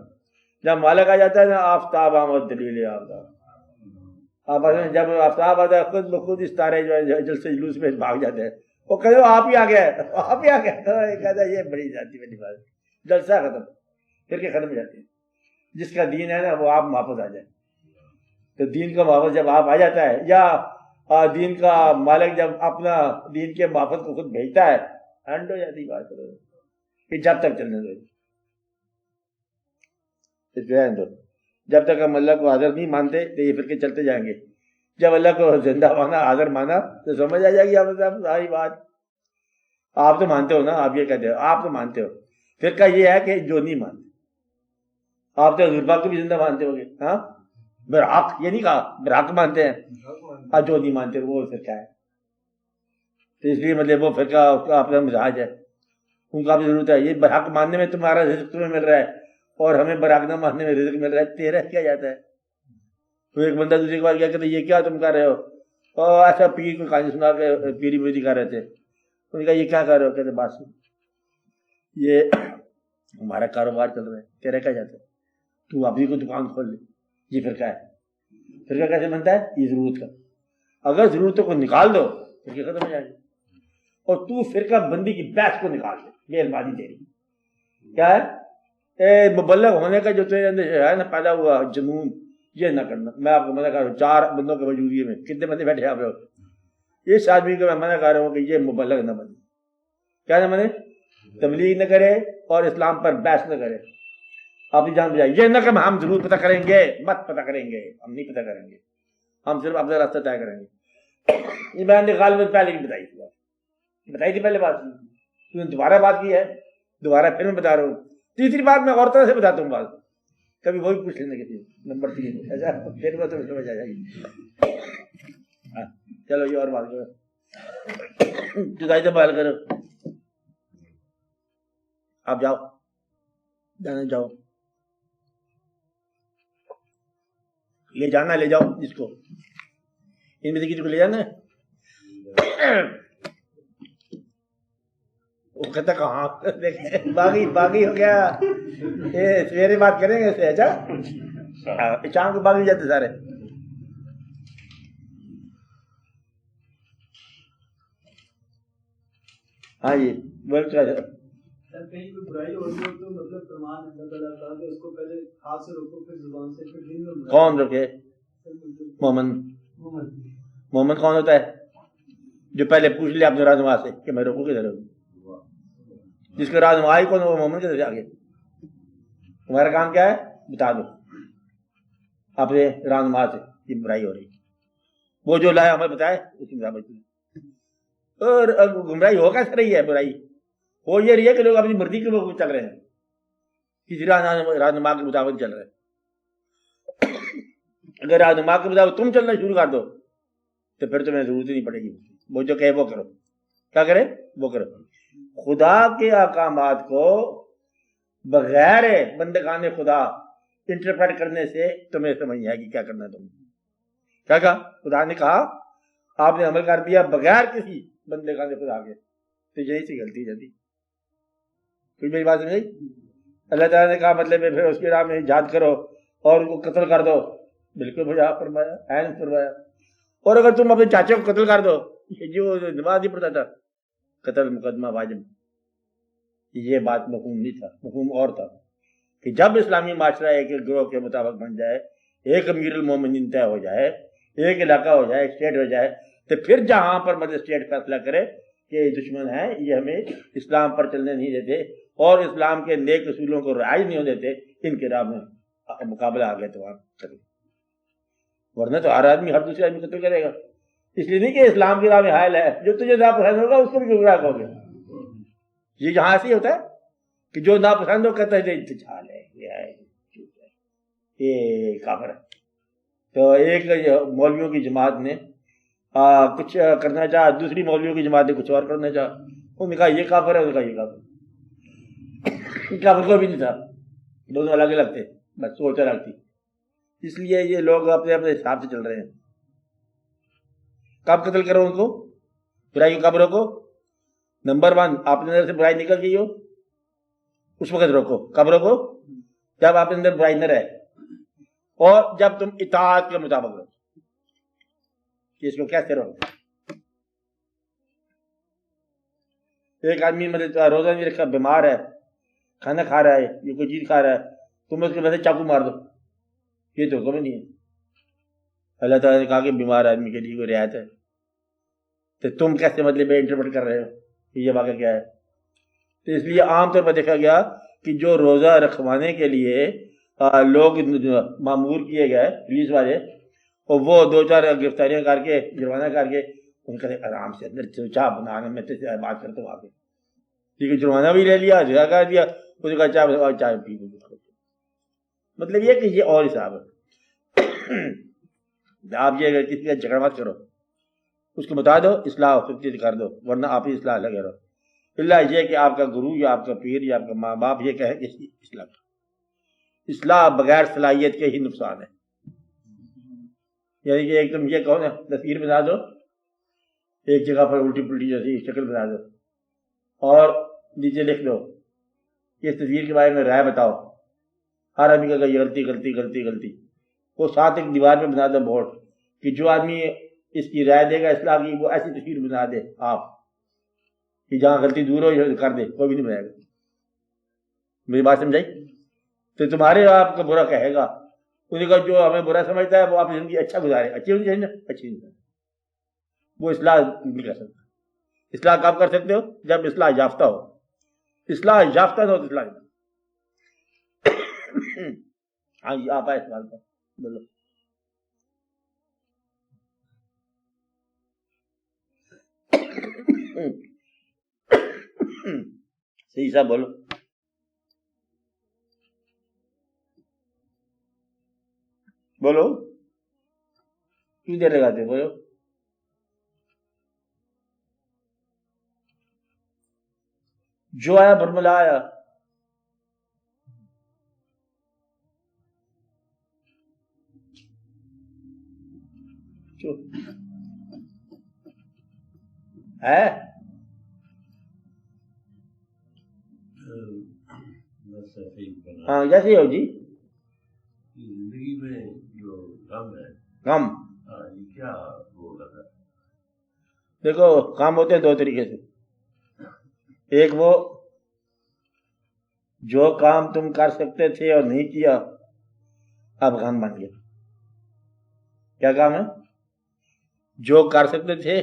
جب مالک آ جاتا ہے نا آفتاب آمد دلیل آفتاب، جب آفتاب آتا ہے خود بخود اس تارے جو ہے جلسے جلوس میں بھاگ جاتے ہیں. وہ کہتے آپ ہی آ گئے، آپ ہی آ گئے. کہتا ہے یہ بڑی جاتی والی بات، جلسہ ختم، پھر کے ختم ہو جاتی ہے. جس کا دین ہے نا وہ آپ واپس آ جائے. تو دین کا واپس جب آپ آ جاتا ہے، یا دین کا مالک جب اپنا دین کے محافظ کو خود بھیجتا ہے، اینڈ ہو جاتی بات کہ جب تک چلنے دو، جب تک ہم اللہ کو حاضر نہیں مانتے تو یہ فرقے چلتے جائیں گے. جب اللہ کو زندہ مانا، حاضر مانا تو سمجھ آ جائے گی آپ ساری بات. آپ تو مانتے ہو نا، آپ یہ کہتے ہو آپ تو مانتے ہو. فرقہ یہ ہے کہ جو نہیں مانتے. آپ تو حضور پاک کو بھی زندہ مانتے ہو گے، ہاں برحق یہ نہیں کہا، برحق مانتے ہیں، اور جو نہیں مانتے وہ فرقہ ہے. تو اس لیے مطلب وہ فرقہ اس کا اپنا مزاج ہے، ان کا بھی ضرورت ہے. یہ برحق ماننے میں تمہارا رزق تمہیں مل رہا ہے اور ہمیں برحق نہ ماننے میں رزق مل رہا ہے، تیرا کیا جاتا ہے. تو ایک بندہ دوسرے کے بعد کیا کہتے یہ کیا تم کر رہے ہو، اور ایسا پیر کو کہانی سنا کے پیری میری کر رہے تھے. انہوں نے کہا یہ کیا کر رہے ہو، کہتے بس یہ ہمارا کاروبار چل رہا ہے، تیرا کیا جاتا ہے، تو اپنی کو دکان کھول لے. یہ فرقہ ہے. فرقہ کیسے بنتا ہے؟ یہ ضرورت کا. اگر ضرورتوں کو نکال دو فرقے ختم ہو جائے گی. اور تو فرقہ بندی کی بحث کو نکال دے، مہربانی تیری. کیا ہے مبلغ ہونے کا جو تیرے اندر ہے نا پیدا ہوا جنون، یہ نہ کرنا. میں آپ کو منع کر رہا ہوں، 4 بندوں کے وجودیے میں کتنے بندے بیٹھے آپ لوگ، اس آدمی کو میں منع کر رہا ہوں کہ یہ مبلغ نہ بنے. کیا نہ بنے؟ تبلیغ نہ کرے اور اسلام پر بحث نہ کرے. آپ کی جان بجائے یہ نہ کہ ہم ضرور پتہ کریں گے، مت پتہ کریں گے، ہم نہیں پتہ کریں گے، ہم صرف اپنا راستہ طے کریں گے. یہ میں نے غالباً پہلے بھی بتائی تھی پہلے بات. تو نے دوبارہ بات کی ہے، دوبارہ پھر میں بتا رہا ہوں. تیسری بات میں اور طرح سے بتاتا ہوں بات، کبھی وہی پوچھ لینے کی. نمبر 3 پھر میں تمہیں سمجھ آ جائے گی. چلو یہ اور بات کرو، جدائی سے بات کرو. آپ جاؤ، جانا جاؤ، لے جانا لے جاؤ جس کو، ان میں سے کسی کو لے جانا ہے. وہ کہتا کہاں باغی ہو گیا. سویرے بات کریں گے اس سے. اچھا شام کو باغی جاتے سارے. ہاں جی بول کیا کہیں کوئی برائی ہو رہی ہو تو مطلب فرمان اللہ تعالیٰ کا کہ اس کو پہلے ہاتھ سے روکو، پھر زبان سے، پھر دل میں. کون روکے؟ مومن کون ہوتا ہے؟ جو پہلے پوچھ لے اپنے رہنما سے کہ میں روکوں کدھر ہوں. جس کا رہنما ہی کون وہ مومن کدھر آگے. تمہارا کام کیا ہے؟ بتا دو اپنے رہنما سے یہ برائی ہو رہی. وہ جو لائے ہمیں بتائے اس کی برابر کی. اور گمراہی ہو کیسے رہی ہے؟ برائی ہو یہ رہی ہے کہ لوگ اپنی مرضی کے لوگ چل رہے ہیں، کسی رہنما کے مطابق چل رہے ہیں. اگر رہنما کے مطابق تم چلنا شروع کر دو تو پھر تمہیں ضرورت ہی نہیں پڑے گی. وہ جو کہے وہ کرو. کیا کرے؟ وہ کرو. خدا کے احکامات کو بغیر بندگان خدا انٹرپریٹ کرنے سے تمہیں سمجھ نہیں آئے گی کیا کرنا ہے. تم کیا کہا؟ خدا نے کہا آپ نے عمل کر دیا بغیر کسی بندگان خدا کے، تو یہی سی غلطی جاتی. کوئی میری بات سمجھ؟ اللہ تعالیٰ نے کہا مطلب پھر اس کی راہ میں جہاد کرو اور ان کو قتل کر دو. بالکل بھیا فرمایا، عین فرمایا. اور اگر تم اپنے چاچے کو قتل کر دو، جو نماز نہیں پڑھتا تھا، قتل مقدمہ واجب. یہ بات مفہوم نہیں تھا، مفہوم اور تھا کہ جب اسلامی معاشرہ ایک گروہ کے مطابق بن جائے، ایک امیر المومنین طے ہو جائے، ایک علاقہ ہو جائے، ایک اسٹیٹ ہو جائے، تو پھر جہاں پر مطلب اسٹیٹ فیصلہ کرے کہ یہ دشمن ہیں، یہ ہمیں اسلام پر چلنے نہیں دیتے اور اسلام کے نیک اصولوں کو رعایت نہیں ہونے دیتے، ان کے راہ میں مقابلہ آ گیا تو آپ کریں. ورنہ تو ہر آدمی ہر دوسرے آدمی قتل کرے گا. اس لیے نہیں کہ اسلام کی راہ میں حائل ہے، جو تجھے ناپسند ہوگا اس کو بھی گمراہ کہو گے. یہ جہاں سے ہوتا ہے کہ جو ناپسند ہو کہتا ہے انتجال ہے، یہ کافر ہے. تو ایک مولویوں کی جماعت نے کچھ کرنا چاہا، دوسری مولویوں کی جماعت نے کچھ اور کرنا چاہا. انہوں نے کہا یہ کافر ہے، انہوں نے کہا یہ کافر. کافر کو بھی نہیں تھا، دونوں الگ الگ تھے، بس سوچ الگ تھی. اس لیے یہ لوگ اپنے اپنے حساب سے چل رہے ہیں. کب قتل کرو ان کو؟ برائی کو کب روکو؟ نمبر 1 آپ کے اندر سے برائی نکل گئی ہو اس وقت روکو. کب روکو؟ جب آپ کے اندر برائی نہ رہے اور جب تم اطاعت کے مطابق رہو. اس کو کیسے روکو؟ ایک آدمی مطلب روزہ نہیں رکھا، بیمار ہے، کھانا کھا رہا ہے، یہ کوئی چیز کھا رہا ہے، تم اس کے ویسے چاقو مار دو، یہ تو حکم نہیں ہے. اللہ تعالیٰ نے کہا کہ بیمار آدمی کے لیے کوئی رعایت ہے، تو تم کیسے مطلب انٹرپریٹ کر رہے ہو کہ یہ واقعہ کیا ہے؟ تو اس لیے عام طور پر دیکھا گیا کہ جو روزہ رکھوانے کے لیے لوگ معمور کیے گئے پولیس والے، اور وہ 2-4 گرفتاریاں کر کے جرمانہ کر کے ان کا آرام سے اندر چاہ بنانے میں بات کرتے ہوں آگے، ٹھیک ہے، جرمانہ بھی لے لیا، جگہ کر دیا، اس کا چائے پی. مطلب یہ کہ یہ اور حساب ہے. آپ یہ اگر کسی کا جھگڑا مت کرو، اس کو بتا دو اصلاح ہو سکتی ہے کر دو، ورنہ آپ ہی اصلاح لگے رہو. اللہ یہ کہ آپ کا گرو یا آپ کا پیر یا آپ کا ماں باپ یہ کہے کہ اصلاح کرو. اصلاح بغیر صلاحیت کے ہی نقصان ہے. یعنی کہ ایک تم یہ کہو نا تصویر بنا دو ایک جگہ پر الٹی پلٹی جیسی شکل بنا دو اور نیچے لکھ دو اس تصویر کے بارے میں رائے بتاؤ، ہر آدمی کا یہ غلطی غلطی غلطی غلطی. وہ ساتھ ایک دیوار پہ بنا دو بورڈ کہ جو آدمی اس کی رائے دے گا اصلاح کی وہ ایسی تصویر بنا دے آپ کہ جہاں غلطی دور ہو یہ کر دے، کوئی بھی نہیں بنائے گا. میری بات سمجھائی؟ تو تمہارے آپ کا برا کہے گا، انہیں کا جو ہمیں برا سمجھتا ہے وہ آپ زندگی اچھا گزارے، اچھی ہونی چاہیے نا، اچھی نہیں. وہ اصلاح نہیں کر سکتا. اصلاح کب کر سکتے ہو؟ جب اصلاح یافتہ ہو. اصلاح یافتہ نہ ہو تو اصلاح نہیں. ہاں جی آپ آئے سوال پر بولو. صحیح صاحب بولو. بولو کیوں دیر لگاتے ہو؟ بولو. جو آیا برملا آیا. ہے ہاں جیسے ہو جی. زندگی میں جو غم ہے غم یہ کیا وہ لگا؟ دیکھو غم ہوتے ہیں دو طریقے سے. ایک وہ جو کام تم کر سکتے تھے اور نہیں کیا اب غم بن گیا. کیا کام ہے؟ جو کر سکتے تھے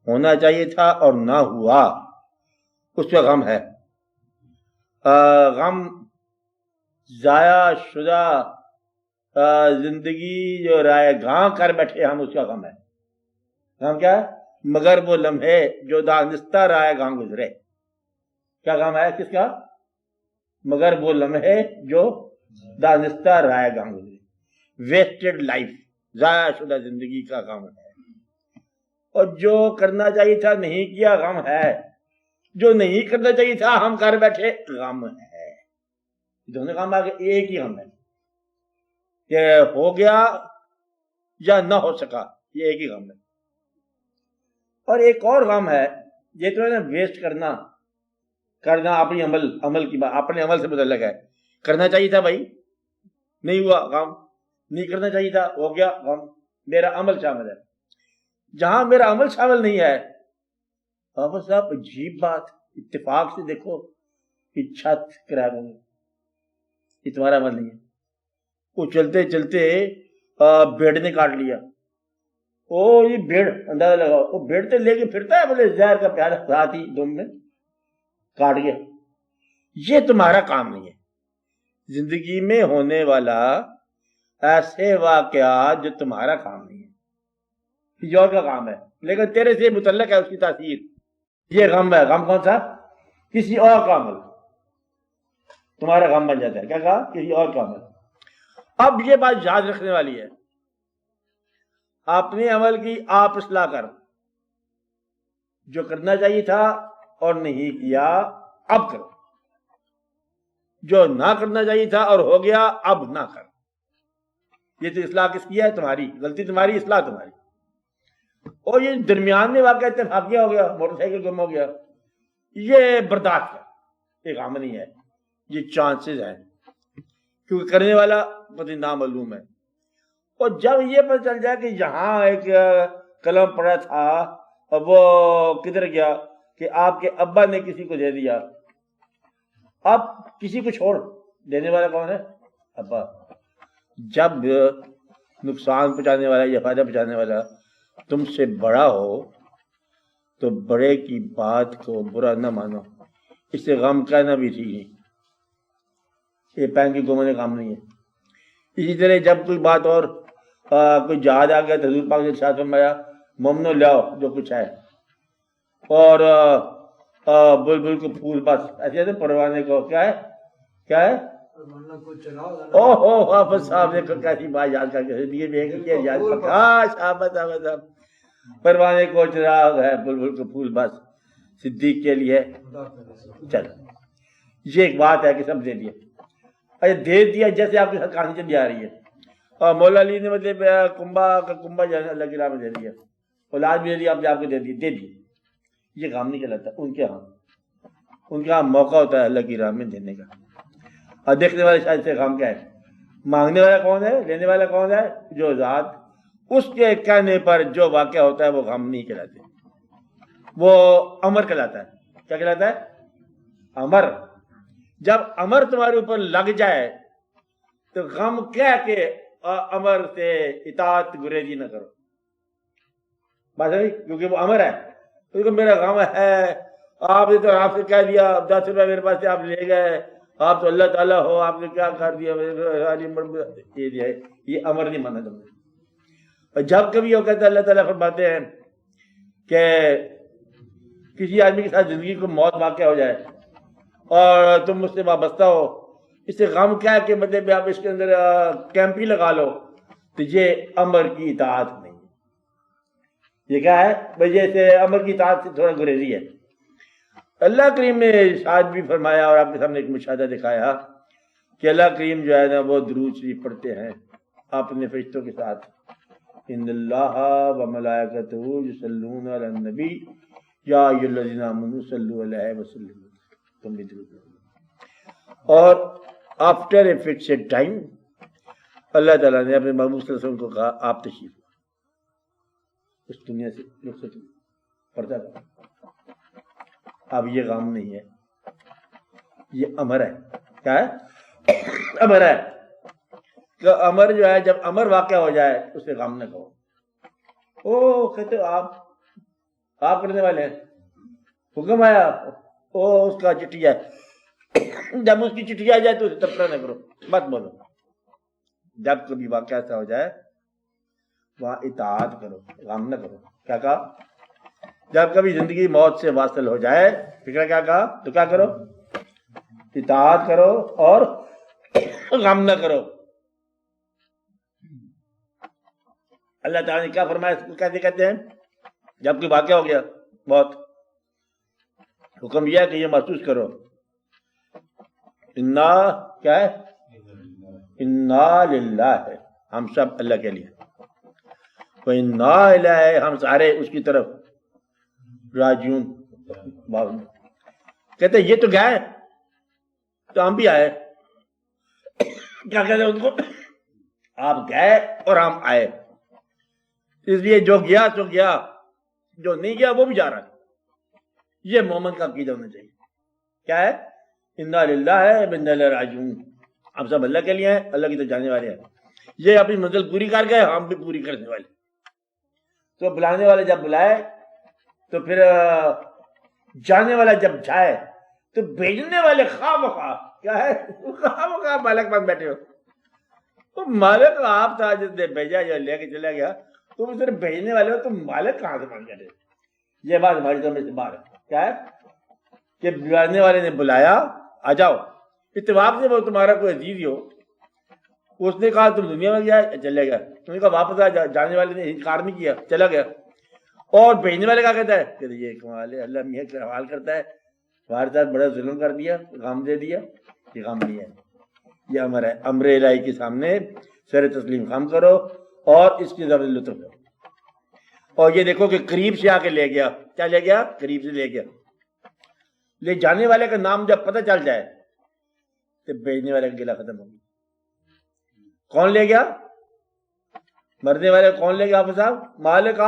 ہونا چاہیے تھا اور نہ ہوا اس پہ غم ہے. غم ضائع شدہ زندگی جو رائے گاں کر بیٹھے ہم اس کا غم ہے. غم کیا ہے؟ مگر وہ لمحے جو دانستہ رائے گاں گزرے. کیا غم ہے کس کا؟ مگر وہ لمحے جو دانستہ رائے گاں گزرے. ویسٹڈ لائف، ضائع شدہ زندگی کا غم ہے. اور جو کرنا چاہیے تھا نہیں کیا غم ہے. جو نہیں کرنا چاہیے تھا ہم کر بیٹھے غم ہے. دونوں غم آگے ایک ہی غم ہے کہ ہو گیا یا نہ ہو سکا، یہ ایک ہی غم ہے. اور ایک اور غم ہے یہ تو ہے نا ویسٹ کرنا اپنی عمل کی بات، اپنے عمل سے متعلق ہے. کرنا چاہیے تھا بھائی نہیں ہوا غم، نہیں کرنا چاہیے تھا ہو گیا غم. میرا عمل شامل ہے. جہاں میرا عمل شامل نہیں ہے بابا صاحب عجیب بات، اتفاق سے دیکھو کہ چھت کرایہ دوں گی، یہ تمہارا عمل نہیں ہے. وہ چلتے چلتے بھیڑ نے کاٹ لیا. او یہ بھیڑ اندازہ لگاؤ، وہ بھیڑ تو لے کے پھرتا ہے بولے زہر کا پیالہ رات ہی دم میں کاٹ گیا. یہ تمہارا کام نہیں ہے. زندگی میں ہونے والا ایسے واقعات جو تمہارا کام نہیں ہے، کسی اور کا کام ہے لیکن تیرے سے متعلق ہے اس کی تاثیر. یہ غم ہے. غم کون سا؟ کسی اور کا عمل تمہارا غم بن جاتا ہے. کیا کہا؟ کسی اور کا عمل. اب یہ بات یاد رکھنے والی ہے، اپنے عمل کی آپ اصلاح کر. جو کرنا چاہیے تھا اور نہیں کیا اب کرو. جو نہ کرنا چاہیے تھا اور ہو گیا اب نہ کر. یہ تو اصلاح کس کی ہے؟ تمہاری. غلطی تمہاری، اصلاح تمہاری. اور یہ درمیان میں واقعہ اتفاقیہ ہو گیا، موٹر سائیکل گم ہو گیا، یہ برداشت ہے، ایک عام نہیں ہے. یہ چانسز ہیں کیونکہ کرنے والا پتہ نامعلوم ہے. اور جب یہ پتہ چل جائے کہ یہاں ایک قلم پڑا تھا اور وہ کدھر گیا کہ آپ کے ابا نے کسی کو دے دیا، اب کسی کو چھوڑ، دینے والا کون ہے؟ ابا. جب نقصان پہنچانے والا یا فائدہ پہنچانے والا تم سے بڑا ہو تو بڑے کی بات کو برا نہ مانو. اس سے غم کہنا بھی ٹھیک نہیں، یہ پین کی گمانے کام نہیں ہے. اسی طرح جب کوئی بات اور کوئی جہاز آ گیا تو حضور پاک نے ارشاد فرمایا مومنو لاؤ جو کچھ ہے، اور بلبل کو پھول بس ایسے پروانے کو کیا ہے ورنہ کوئی چلا ہوگا نا۔ او ہو حافظ صاحب نے کیسی بات یاد کر کے دیے یاد ہاں شابت صاحب پروانے کو چراغ ہے بلبل کو پھول بس صدیق کے لیے چل یہ ایک بات ہے کہ سب دے دیا اچھا دے دیا جیسے آپ کے ساتھ کہانی چلی آ رہی ہے اور مولا علی نے مطلب کنبا جو ہے اللہ کی راہ میں دے دیا اولاد بھی دے دیا آپ کو دے دی یہ کام نہیں چلاتا ان کے ہاں موقع ہوتا ہے اللہ کی راہ میں دینے کا اور دیکھنے والے شاید سے کام کیا ہے مانگنے والا کون ہے لینے والا کون ہے جو ذات اس کے کہنے پر جو واقعہ ہوتا ہے وہ غم نہیں کہلاتے وہ امر کہلاتا ہے کیا کہلاتا ہے امر جب امر تمہارے اوپر لگ جائے تو غم کہہ کے امر سے اطاعت گریزی نہ کرو بات ہے کیونکہ وہ امر ہے کیونکہ میرا غم ہے آپ نے تو آپ سے کہہ دیا 10 روپے میرے پاس سے آپ لے گئے آپ تو اللہ تعالیٰ ہو آپ نے کیا کر دیا یہ امر نہیں مانا تم نے اور جب کبھی وہ کہتا ہے اللہ تعالیٰ فرماتے ہیں کہ کسی آدمی کے ساتھ زندگی کو موت واقع ہو جائے اور تم اس سے وابستہ ہو اس سے غم کیا ہے کہ مطلب آپ اس کے اندر کیمپ ہی لگا لو تو یہ امر کی اطاعت نہیں ہے یہ کیا ہے بھائی سے امر کی اطاعت سے تھوڑا گریزی ہے اللہ کریم نے ارشاد بھی فرمایا اور آپ کے سامنے ایک مشاہدہ دکھایا کہ اللہ کریم جو ہے نا وہ درود شریف پڑھتے ہیں اپنے فرشتوں کے ساتھ ان اللہ و ملائکتہ یصلون علی النبی یا ایھا الذین آمنوا صلوا علیہ وسلم تم بھی درود پڑھو اور آفٹر اے فکسڈ ٹائم اللہ تعالیٰ نے اپنے محبوب صلی اللہ علیہ وسلم کو کہا آپ تشریف اس دنیا سے رخصت پڑتا تھا اب یہ غم نہیں ہے یہ امر ہے کیا ہے امر ہے کہ امر جو ہے جب امر واقع ہو جائے اسے غم نہ کہو او کہتے آپ کرنے والے ہیں حکم آیا او اس کا چٹھی ہے جب اس کی چٹھی آ جائے تو اسے تبصرہ نہ کرو مت بولو جب کبھی واقعہ ایسا ہو جائے وہاں اطاعت کرو غم نہ کرو کیا کہا جب کبھی زندگی موت سے واصل ہو جائے فکر کیا کہا تو کیا کرو اطاعت کرو اور غم نہ کرو اللہ تعالیٰ نے کیا فرمایا اس کو کیسے کہتے ہیں جب کوئی واقعہ ہو گیا بہت حکم یہ ہے کہ یہ محسوس کرو انا کیا ہے انا للہ ہے ہم سب اللہ کے لیے انا الیہ ہم سارے اس کی طرف راجعون کہتے ہیں یہ تو گئے تو ہم بھی آئے کیا کہتے ہیں ان کو آپ گئے اور ہم آئے اس لیے جو گیا تو گیا جو نہیں گیا وہ بھی جا رہا ہے یہ مومن کا عقیدہ ہونا چاہیے کیا ہے انا للہ ہے انا الیہ راجعون ہم سب اللہ کے لیے ہیں اللہ کی تو جانے والے ہیں یہ اپنی منزل پوری کر گئے ہم بھی پوری کرنے والے تو بلانے والے جب بلائے تو پھر جانے والا جب جائے تو بھیجنے والے خواہ مخواہ کیا ہے خواہ مخواہ مالک بن بیٹھے ہو تو مالک آپ تھا جس نے بھیجا یا لے کے چلا گیا تم صرف بھیجنے والے ہو تم مالک کہاں سے بن گئے یہ بات ہماری سمجھ سے باہر ہے کیا ہے کہ بلانے والے نے بلایا آ جاؤ اتفاق سے وہ تمہارا کوئی عزیز ہو اس نے کہا تم دنیا میں گیا چلے گیا تم نے کہا واپس آ جانے والے نے انکار نہیں کیا چلا گیا اور بھیجنے والے کیا کہتا ہے کہ یہ کمال ہے اللہ میاں کا حوال کرتا ہے ہمارے ساتھ بڑا ظلم کر دیا غم دے دیا یہ غم نہیں ہے یہ امر ہے امر الہی کے سامنے سر تسلیم خم کرو اور اس کی زبردست لطف لو اور یہ دیکھو کہ قریب سے آ کے لے گیا کیا لے گیا قریب سے لے گیا لے جانے والے کا نام جب پتہ چل جائے تو بھیجنے والے کا گلا ختم ہوگی کون لے گیا مرنے والے کون لے گیا آپ صاحب مالک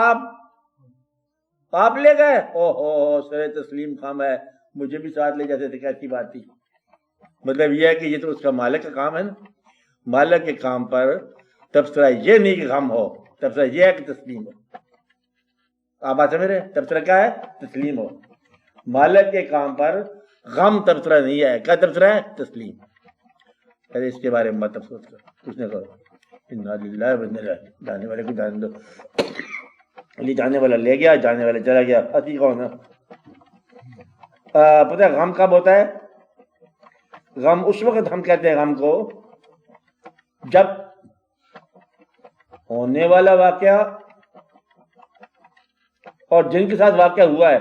آپ لے گئے او ہو سر تسلیم خام ہے مجھے بھی ساتھ لے جاتے تھے کیسی بات تھی مطلب یہ ہے کہ یہ تو اس کا مالک کا کام ہے نا مالک کے کام پر تبصرہ یہ نہیں کہ غم ہو تبصرہ یہ ہے کہ تسلیم ہو آپ بات سمجھ رہے تبصرہ کیا ہے تسلیم ہو مالک کے کام پر غم تبصرہ نہیں ہے کیا تبصرہ ہے تسلیم ارے اس کے بارے میں مت افسوس کرو اس نے کہا انا للہ و انا الیہ جانے والے کو جانے دو علی جانے والا لے گیا جانے والا چلا گیا اسی کون ہے پتہ ہے غم کب ہوتا ہے غم اس وقت ہم کہتے ہیں غم کو جب ہونے والا واقعہ اور جن کے ساتھ واقعہ ہوا ہے،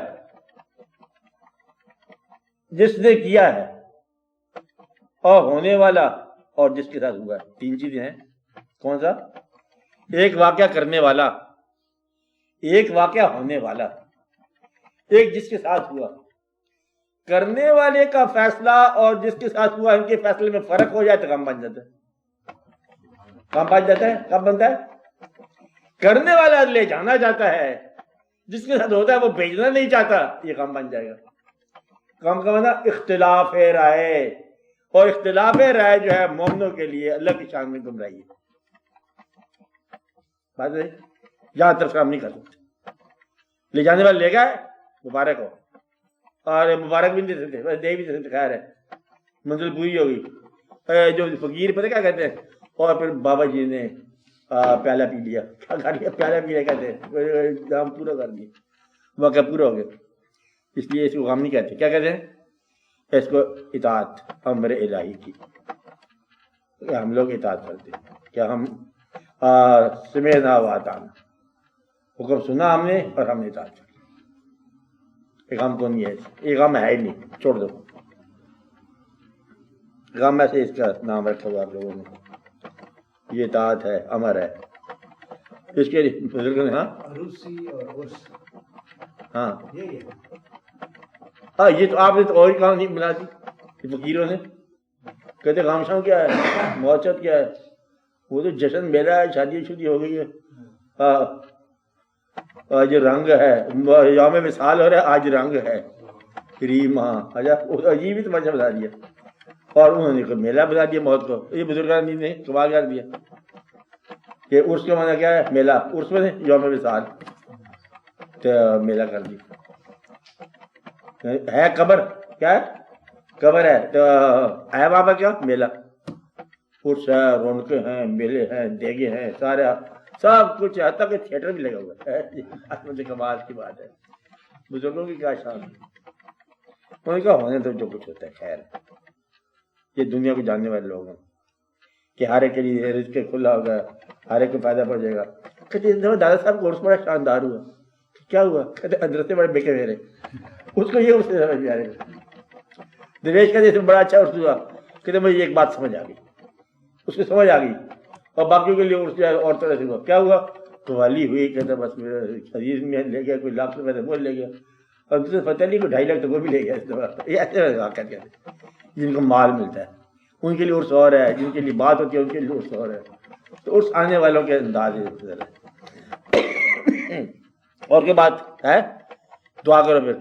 جس نے کیا ہے، اور ہونے والا اور جس کے ساتھ ہوا ہے، تین چیزیں ہیں۔ کون سا؟ ایک واقعہ کرنے والا، ایک واقعہ ہونے والا، ایک جس کے ساتھ ہوا۔ کرنے والے کا فیصلہ اور جس کے ساتھ ہوا ان کے فیصلے میں فرق ہو جائے تو غم بن جاتا ہے۔ غم بن جاتا ہے، کب بنتا ہے؟ کرنے والا لے جانا چاہتا ہے، جس کے ساتھ ہوتا ہے وہ بھیجنا نہیں چاہتا، یہ غم بن جائے گا۔ غم کا مطلب اختلاف رائے، اور اختلاف رائے جو ہے مومنوں کے لیے اللہ کی شان میں گمراہی ہے۔ بات ہے، یہاں طرف کام نہیں کر سکتے۔ لے جانے والے لے گئے، مبارک ہو، اور مبارک بھی نہیں دے سکتے، دے بھی نہیں سکتے، خیر ہے، منزل پوری ہوگی۔ جو فقیر پتہ کیا کہتے ہیں، اور پھر بابا جی نے پیالہ پی لیا، کیا کر لیا؟ پیالہ پی لیا کہتے ہیں، کام پورا کر دیا، واقعہ پورا ہو گیا۔ اس لیے اس کو غم نہیں کہتے، کیا کہتے ہیں؟ اس کو اطاعت امر الہی کی، ہم لوگ اطاعت کرتے ہیں، کیا ہم سمعنا واطعنا، حکم سنا ہم نے اور ہم نے اطاعت کی۔ یہ غم تو نہیں ہے، یہ غم ہے ہی نہیں، چھوڑ دو۔ غم ایسے اس کا نام رکھا ہوا آپ لوگوں نے، یہ اطاعت ہے، امر ہے۔ اس کے لیے بزرگوں نے عروسی اور عرس، ہاں یہی ہے۔ ہاں، یہ تو آپ نے تو اور کام نہیں بنا دی، یہ فقیروں نے کہتے غم شام کیا ہے، موچت کیا ہے، وہ تو جشن میلہ ہے، شادی شدی ہو گئی ہے، آج رنگ ہے، یوم وصال ہو رہا ہے، آج رنگ ہے، کریم، ہاں عجیب ہی تماشا بتا دیا، اور انہوں نے میلہ بتا دیا موت کو۔ یہ بزرگان نے کمال کر دیا کہ عرس کا معنی کیا ہے؟ میلہ، عرس میں یوم وصال، تو میلہ کر دیا۔ ہے قبر، کیا ہے؟ قبر ہے، تو ہے بابا کیا؟ میلہ، عرس ہے، رونقیں ہیں، میلے ہیں، دیگے ہیں، سارے سب کچھ ہے، حتیٰ کہ تھیٹر بھی لگا ہوا ہے۔ مجھے کمال کی بات ہے، بزرگوں کی کیا شان ہے۔ انہوں نے کہا ہونے تو جو کچھ ہوتا ہے خیر ہے، یہ دنیا کو جاننے والے لوگ ہیں کہ ہر ایک کے لیے رزق کھلا ہوگا، ہر ایک کو فائدہ پہنچے گا۔ کہتے دادا صاحب کو عرس بڑا شاندار ہوا، کیا ہوا؟ کہتے اندر سے بڑے بیکے میرے، اس کو یہ اس سے سمجھ میں آ رہے گا۔ درویش کا جیسے بڑا اچھا عرس ہوا، کہتے مجھے ایک بات سمجھ آ گئی، اس کو سمجھ آ گئی، اور باقیوں کے لیے عرس جو ہے اور طرح سے ہوا۔ کیا ہوا؟ قوالی ہوئی، کہتا بس میرا عزیز میں لے گیا، کوئی لاکھ روپے سے وہ لے گیا، اور دوسرے فتح علی کو 2.5 لاکھ تو وہ بھی لے گیا۔ اس دفعہ یہ ایسے واقعہ کہتے ہیں جن کو مال ملتا ہے، ان کے لیے عرس اور ہے، جن کے لیے بات ہوتی ہے ان کے لیے عرس اور ہے۔ تو عرس آنے والوں کے انداز ہے۔ اور کے بات ہے دعا کرو، پھر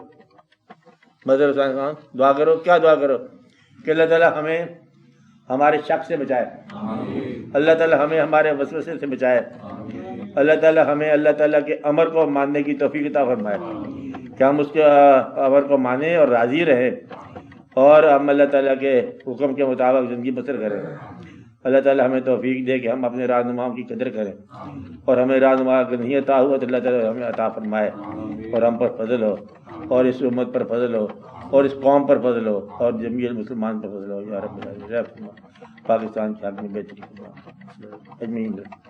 مظہر حسین خان دعا کرو۔ کیا دعا کرو؟ کہ اللہ تعالیٰ ہمیں ہمارے شک سے بچائے، اللہ تعالیٰ ہمیں ہمارے وسوسے سے بچائے، اللہ تعالیٰ ہمیں اللہ تعالیٰ کے امر کو ماننے کی توفیق عطا فرمائے کہ ہم اس کے امر کو مانیں اور راضی رہیں، اور ہم اللہ تعالیٰ کے حکم کے مطابق زندگی بسر کریں۔ اللہ تعالیٰ ہمیں توفیق دے کہ ہم اپنے رہنماؤں کی قدر کریں، اور ہمیں رہنما اگر نہیں عطا ہوا تو اللہ تعالیٰ ہمیں عطا فرمائے، اور ہم پر فضل ہو، اور اس امت پر فضل ہو، اور اس قوم پر فضل ہو، اور جمیع المسلمان پر فضل ہو، یا رب العالمین۔ پاکستان کے حق میں بہتری اجمعین۔